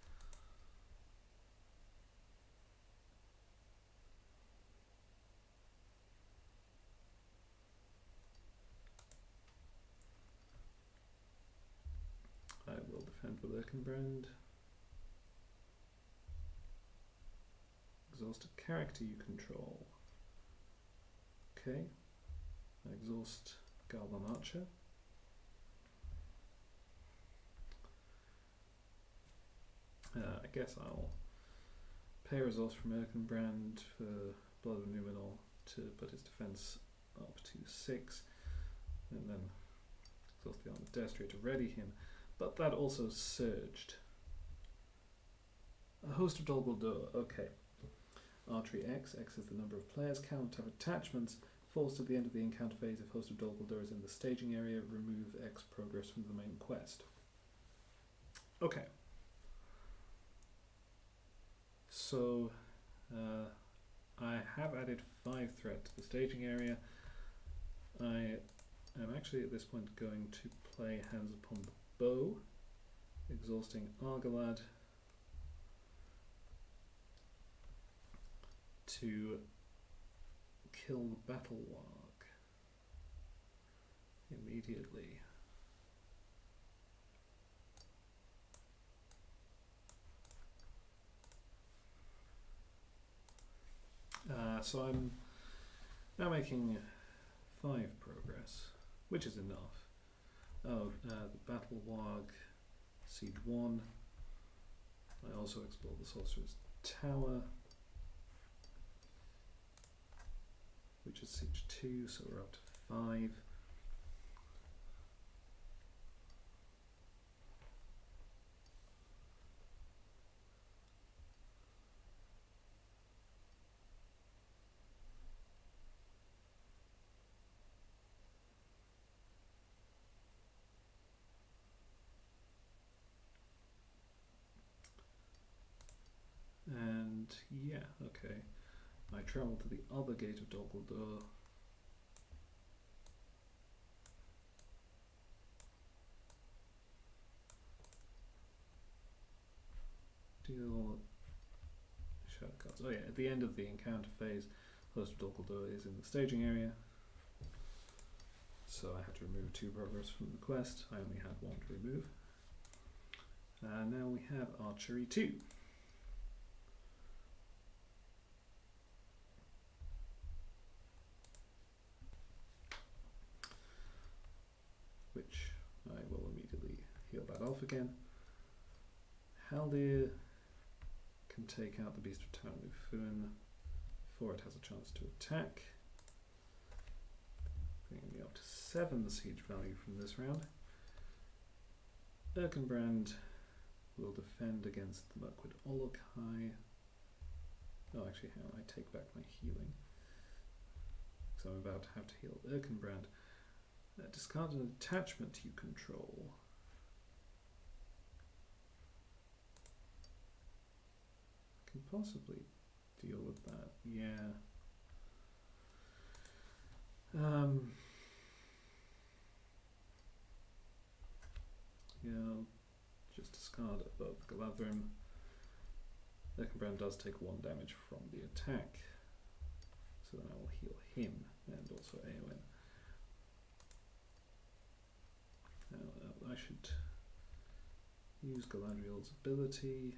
A: I will defend with Erkenbrand. Exhaust a character you control. Okay. I exhaust Galvan Archer. I guess I'll pay a resource from Erkenbrand for Blood of Numenor to put his defense up to 6, and then exhaust the Armored Destrier to ready him. But that also surged. A host of Dol Guldur. Okay. Archery X. X is the number of players. Cannot have attachments. Forced at the end of the encounter phase, if host of Dol Guldur is in the staging area, remove X progress from the main quest. Okay. So, I have added 5 threat to the staging area. I am actually at this point going to play Hands Upon the Bow, exhausting Argalad to kill the Battle Warg immediately. So I'm now making 5 progress, which is enough. Oh, the Battle Warg, Siege 1. I also explore the Sorcerer's Tower, which is Siege 2, so we're up to 5. And yeah, okay. I travel to the other gate of Dol Guldur. Deal shadow cards. Oh yeah, at the end of the encounter phase, host of Dol Guldur is in the staging area. So I had to remove 2 progress from the quest. I only had 1 to remove. Now we have Archery 2. Which I will immediately off again. Haldir can take out the Beast of Town Lufun before it has a chance to attack. Bringing me up to 7 siege value from this round. Erkenbrand will defend against the Mirkwood Olokai. Oh, actually, hang on, I take back my healing. So I'm about to have to heal Erkenbrand. Discard an attachment you control. I can possibly deal with that, yeah. Yeah, I'll just discard above Galadrim. Erkenbrand does take 1 damage from the attack, so then I will heal him and also Eowyn. Now I should use Galadriel's ability.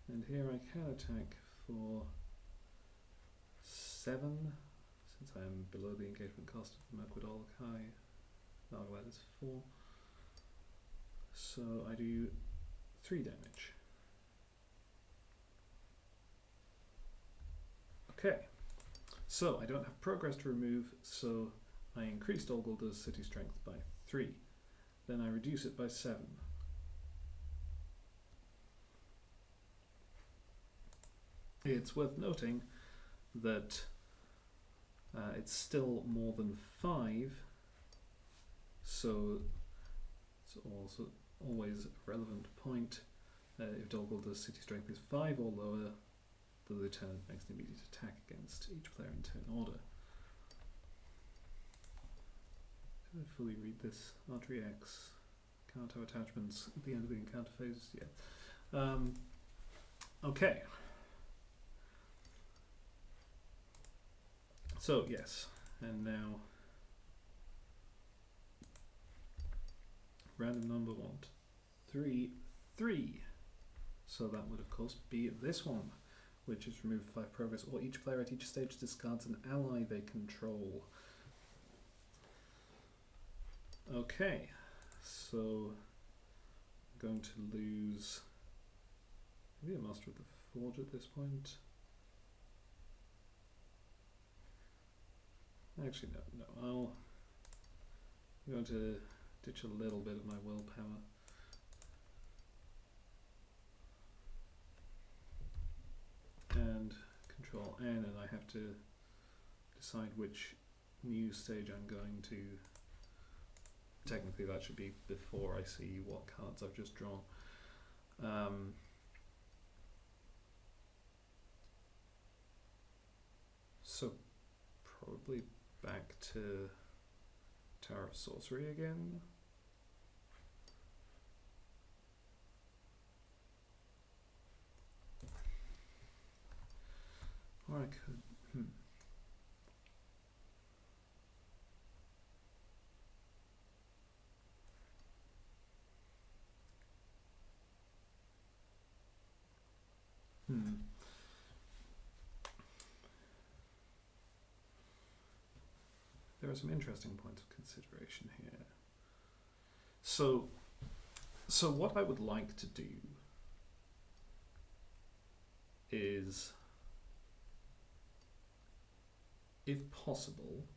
A: And here I can attack for 7, since I am below the engagement cost of the Mirkwood Olokai. Narglad is 4. So I do 3 damage. Okay, so I don't have progress to remove, so I increase Dol Guldur's city strength by 3. Then I reduce it by 7. It's worth noting that it's still more than 5, so it's also always a relevant point. If Dol Guldur's city strength is 5 or lower, the lieutenant makes an immediate attack against each player in turn order. Can I fully read this? Archery X, can't have attachments at the end of the encounter phase. Yeah. Okay. So yes, and now random number 1, 3, 3. So that would of course be this one, which is remove 5 progress, or each player at each stage discards an ally they control. Okay, so I'm going to lose maybe a Master of the Forge at this point. Actually, no, I'm going to ditch a little bit of my willpower. And Control N, and I have to decide which new stage I'm going to. Technically that should be before I see what cards I've just drawn. So probably back to Tower of Sorcery again. Or I could, There are some interesting points of consideration here. So what I would like to do is, if possible,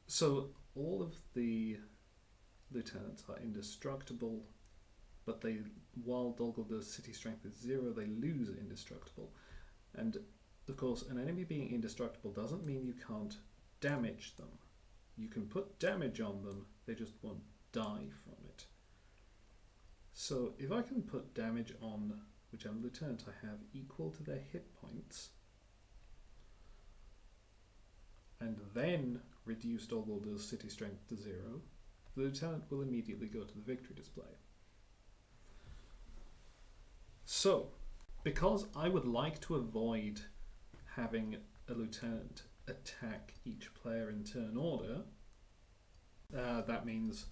A: so all of the lieutenants are indestructible, but they, while Dol Guldur's city strength is 0, they lose indestructible. And of course, an enemy being indestructible doesn't mean you can't damage them. You can put damage on them, they just won't die from it. So if I can put damage on whichever lieutenant I have equal to their hit points, and then reduce Dol Guldur's city strength to 0, the lieutenant will immediately go to the victory display. So, because I would like to avoid having a lieutenant attack each player in turn order, that means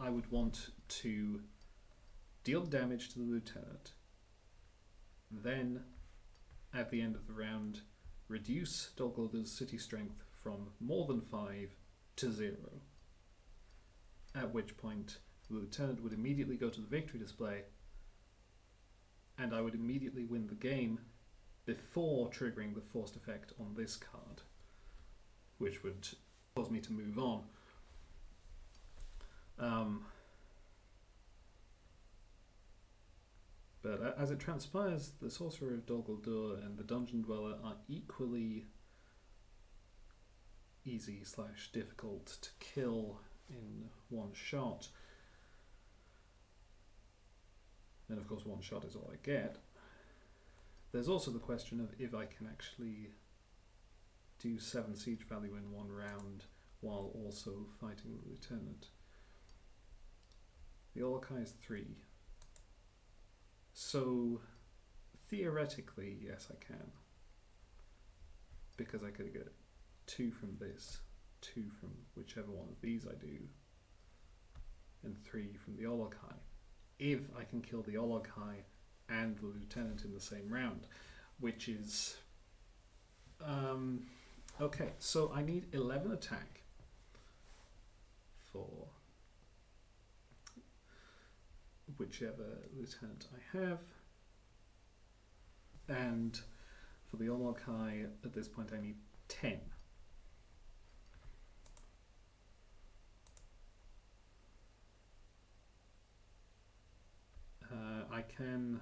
A: I would want to deal damage to the lieutenant, then at the end of the round reduce Dol Guldur's city strength from more than 5 to 0. At which point the lieutenant would immediately go to the victory display, and I would immediately win the game before triggering the forced effect on this card, which would cause me to move on. But as it transpires, the Sorcerer of Dol Guldur and the Dungeon Dweller are equally easy/difficult to kill in one shot. And of course one shot is all I get. There's also the question of if I can actually do 7 siege value in one round while also fighting the lieutenant. The Olokai is 3. So theoretically, yes, I can. Because I could get 2 from this, 2 from whichever one of these I do, and 3 from the Olokai. If I can kill the Olokai and the lieutenant in the same round, which is... okay, so I need 11 attack for whichever lieutenant I have, and for the Olokai at this point I need 10. I can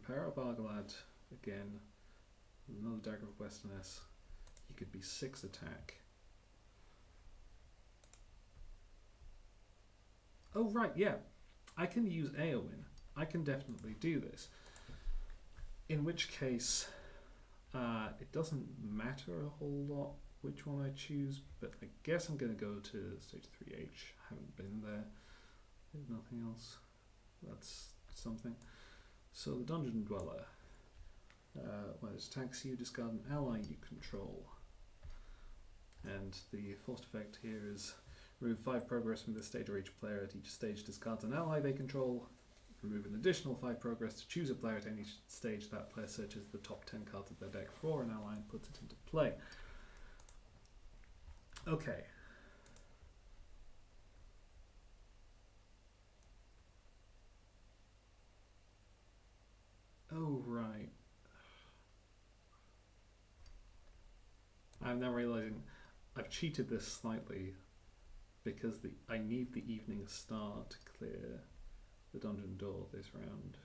A: pair up Argalad again with another Dagger of Westerness. He could be 6 attack. Oh right, yeah. I can use Eowyn. I can definitely do this. In which case, it doesn't matter a whole lot which one I choose, but I guess I'm going to go to stage 3H. I haven't been there. There's nothing else. That's something. So the Dungeon Dweller. When it attacks you, discard an ally you control. And the forced effect here is remove 5 progress from this stage, or each player at each stage discards an ally they control. Remove an additional 5 progress to choose a player at any stage. That player searches the top 10 cards of their deck for an ally and puts it into play. Okay. Oh, right. I'm now realizing I've cheated this slightly because I need the Evening Star to clear the dungeon door this round.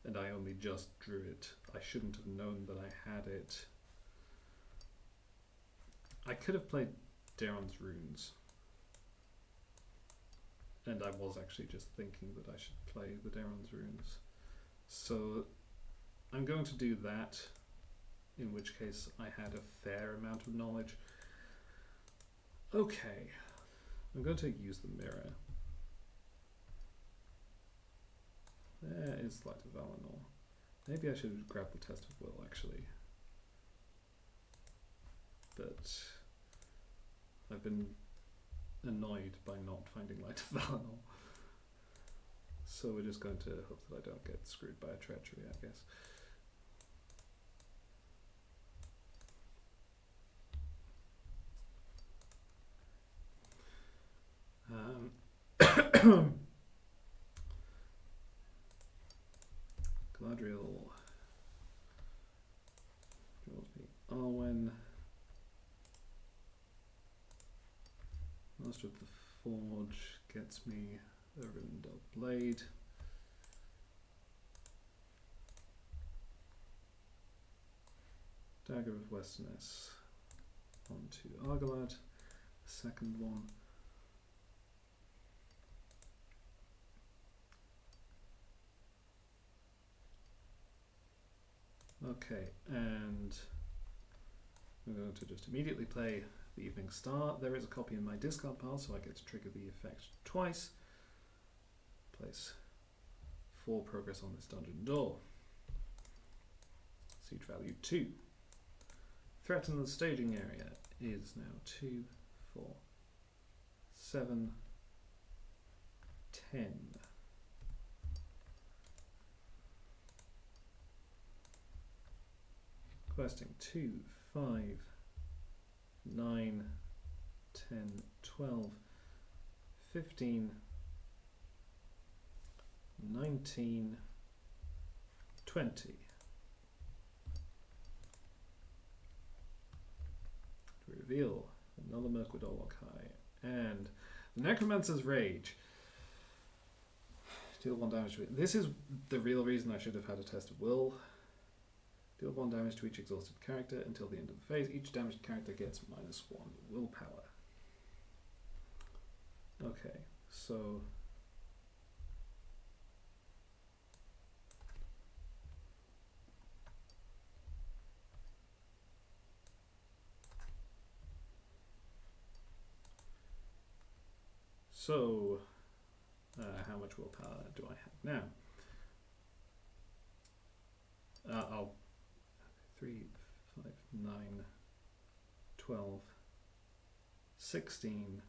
A: And I only just drew it. I shouldn't have known that I had it. I could have played Daron's Runes. And I was actually just thinking that I should play the Daron's Runes. So I'm going to do that, in which case I had a fair amount of knowledge. Okay, I'm going to use the mirror. There is Light of Arnor. Maybe I should grab the Test of Will, actually. But I've been annoyed by not finding Light of Arnor. So we're just going to hope that I don't get screwed by a treachery, I guess. Galadriel draws me Arwen. Master of the Forge gets me a Rivendell Blade. Dagger of Westerness onto Argalad, the second one. Okay, and I'm going to just immediately play the Evening Star. There is a copy in my discard pile, so I get to trigger the effect twice. Place 4 progress on this dungeon door. Siege value 2. Threaten the staging area is now 2, 4, 7, 10. questing 2, 5, 9, 10, 12, 15, 19, 20. Reveal another Mirkwood Olokai and the Necromancer's Rage. Deal 1 damage to it. This is the real reason I should have had a test of will. Deal 1 damage to each exhausted character until the end of the phase. Each damaged character gets -1 willpower. Okay, so how much willpower do I have now? I'll 3, 5, 9, 12, 16,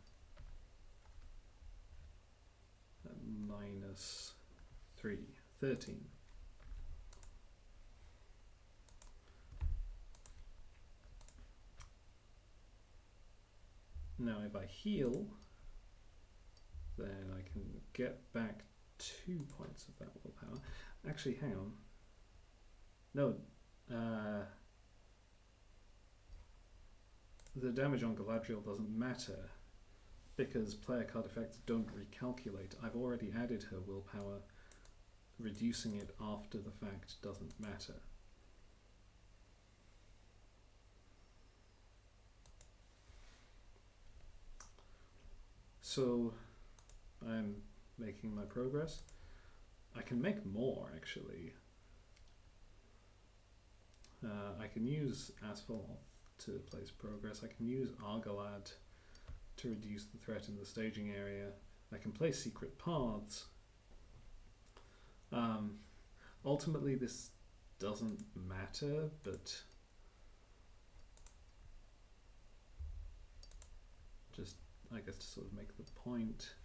A: and -3, 13. Now if I heal, then I can get back 2 points of that willpower. Actually, hang on. No, the damage on Galadriel doesn't matter because player card effects don't recalculate. I've already added her willpower. Reducing it after the fact doesn't matter. So I'm making my progress. I can make more actually. I can use Asphalt to place progress. I can use Argalad to reduce the threat in the staging area. I can place secret paths. Ultimately this doesn't matter, but just I guess to sort of make the point.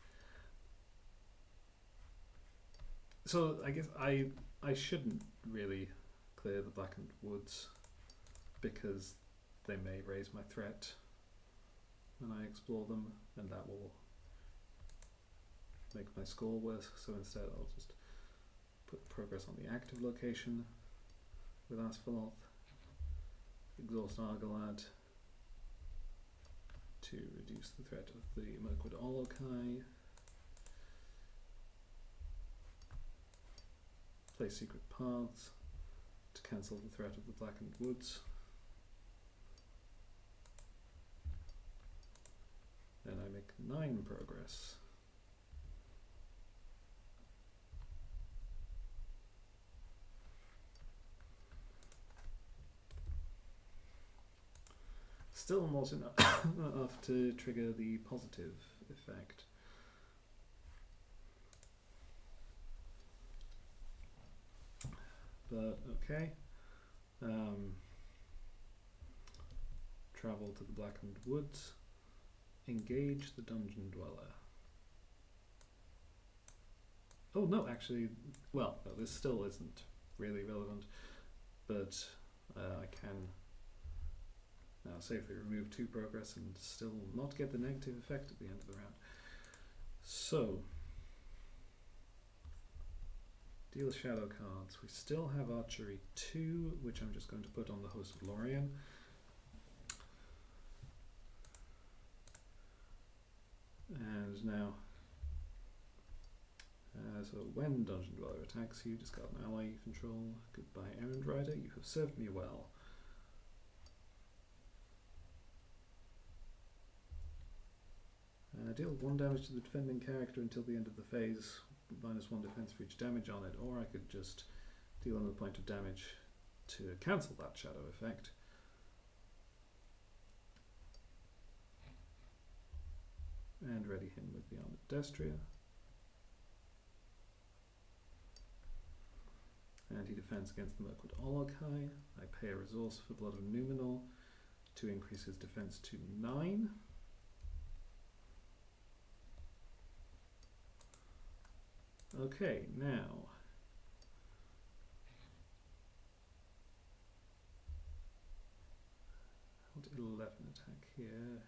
A: So I guess I shouldn't really clear the Blackened Woods because they may raise my threat when I explore them, and that will make my score worse. So instead I'll just put progress on the active location with Asphalt, exhaust Argalad to reduce the threat of the Mirkwood Olokai, place secret paths to cancel the threat of the Blackened Woods. Then I make 9 progress. Still not enough to trigger the positive effect. But okay. Travel to the Blackened Woods. Engage the Dungeon Dweller. Oh no, actually, well, no, this still isn't really relevant, but I can now safely remove 2 progress and still not get the negative effect at the end of the round. So, deal shadow cards. We still have Archery 2, which I'm just going to put on the Host of Lorien. And now, so when Dungeon Dweller attacks you, discard an ally you control. Goodbye, Errand Rider, you have served me well. Deal 1 damage to the defending character until the end of the phase, -1 defense for each damage on it, or I could just deal another point of damage to cancel that shadow effect. And ready him with the Armored Destria. And he defends against the Mirkwood Olokai. I pay a resource for Blood of Numenor to increase his defense to 9. Okay, now want 11 attack here.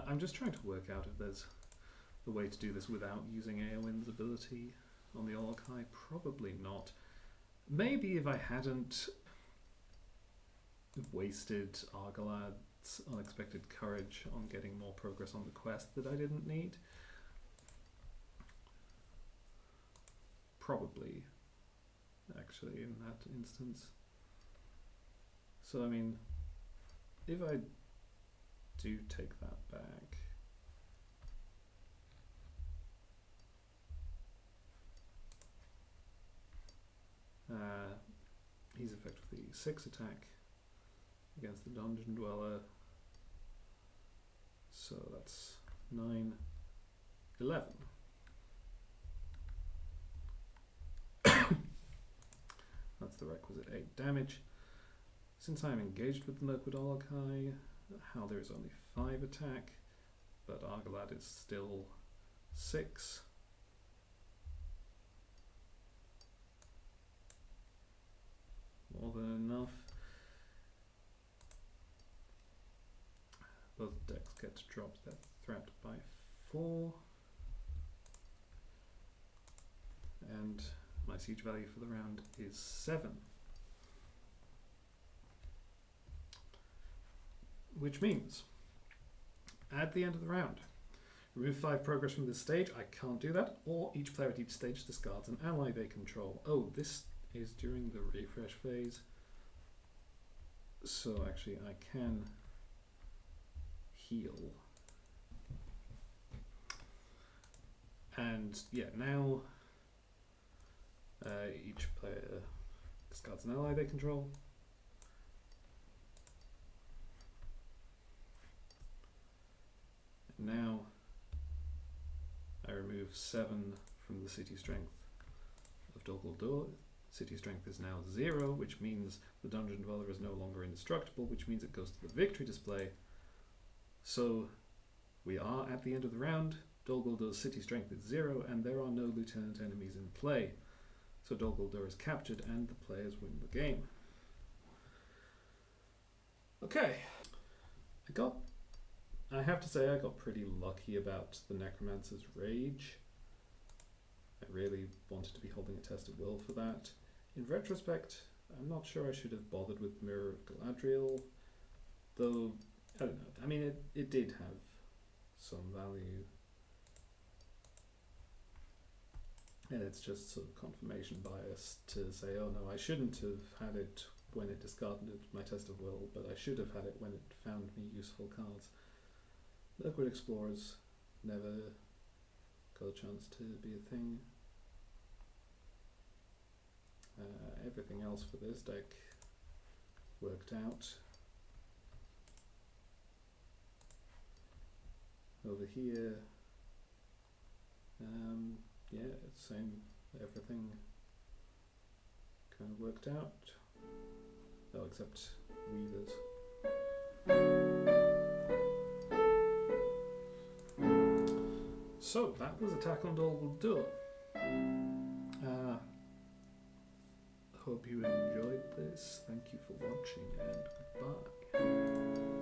A: I'm just trying to work out if there's a way to do this without using Eowyn's ability on the Orkai. Probably not. Maybe if I hadn't wasted Argalad's unexpected courage on getting more progress on the quest that I didn't need. Probably, actually, in that instance. So, I mean, if I do take that back, he's effectively 6 attack against the Dungeon Dweller, so that's 9, 11. That's the requisite 8 damage. Since I am engaged with the Mirkwood Orkai, Haldir is only 5 attack, but Argalad is still 6. More than enough. Both decks get to drop their threat by 4. And my siege value for the round is 7. Which means, at the end of the round, remove 5 progress from this stage. I can't do that. Or each player at each stage discards an ally they control. Oh, this is during the refresh phase. So actually I can heal. And yeah, now each player discards an ally they control. And now I remove 7 from the city strength of Dol Guldur. City strength is now 0, which means the Dungeon Dweller is no longer indestructible, which means it goes to the victory display. So we are at the end of the round. Dol Guldur's city strength is 0, and there are no lieutenant enemies in play. So Dol Guldur is captured, and the players win the game. Okay. I have to say I got pretty lucky about the Necromancer's Rage. I really wanted to be holding a test of will for that. In retrospect, I'm not sure I should have bothered with Mirror of Galadriel, though, I don't know. I mean, it did have some value. And it's just sort of confirmation bias to say, oh no, I shouldn't have had it when it discarded my test of will, but I should have had it when it found me useful cards. Liquid Explorers never got a chance to be a thing. Everything else for this deck worked out. Over here, yeah, same, everything kind of worked out. Oh, except Weavers. So, that was Attack on Dol Guldur. Hope you enjoyed this. Thank you for watching, and goodbye.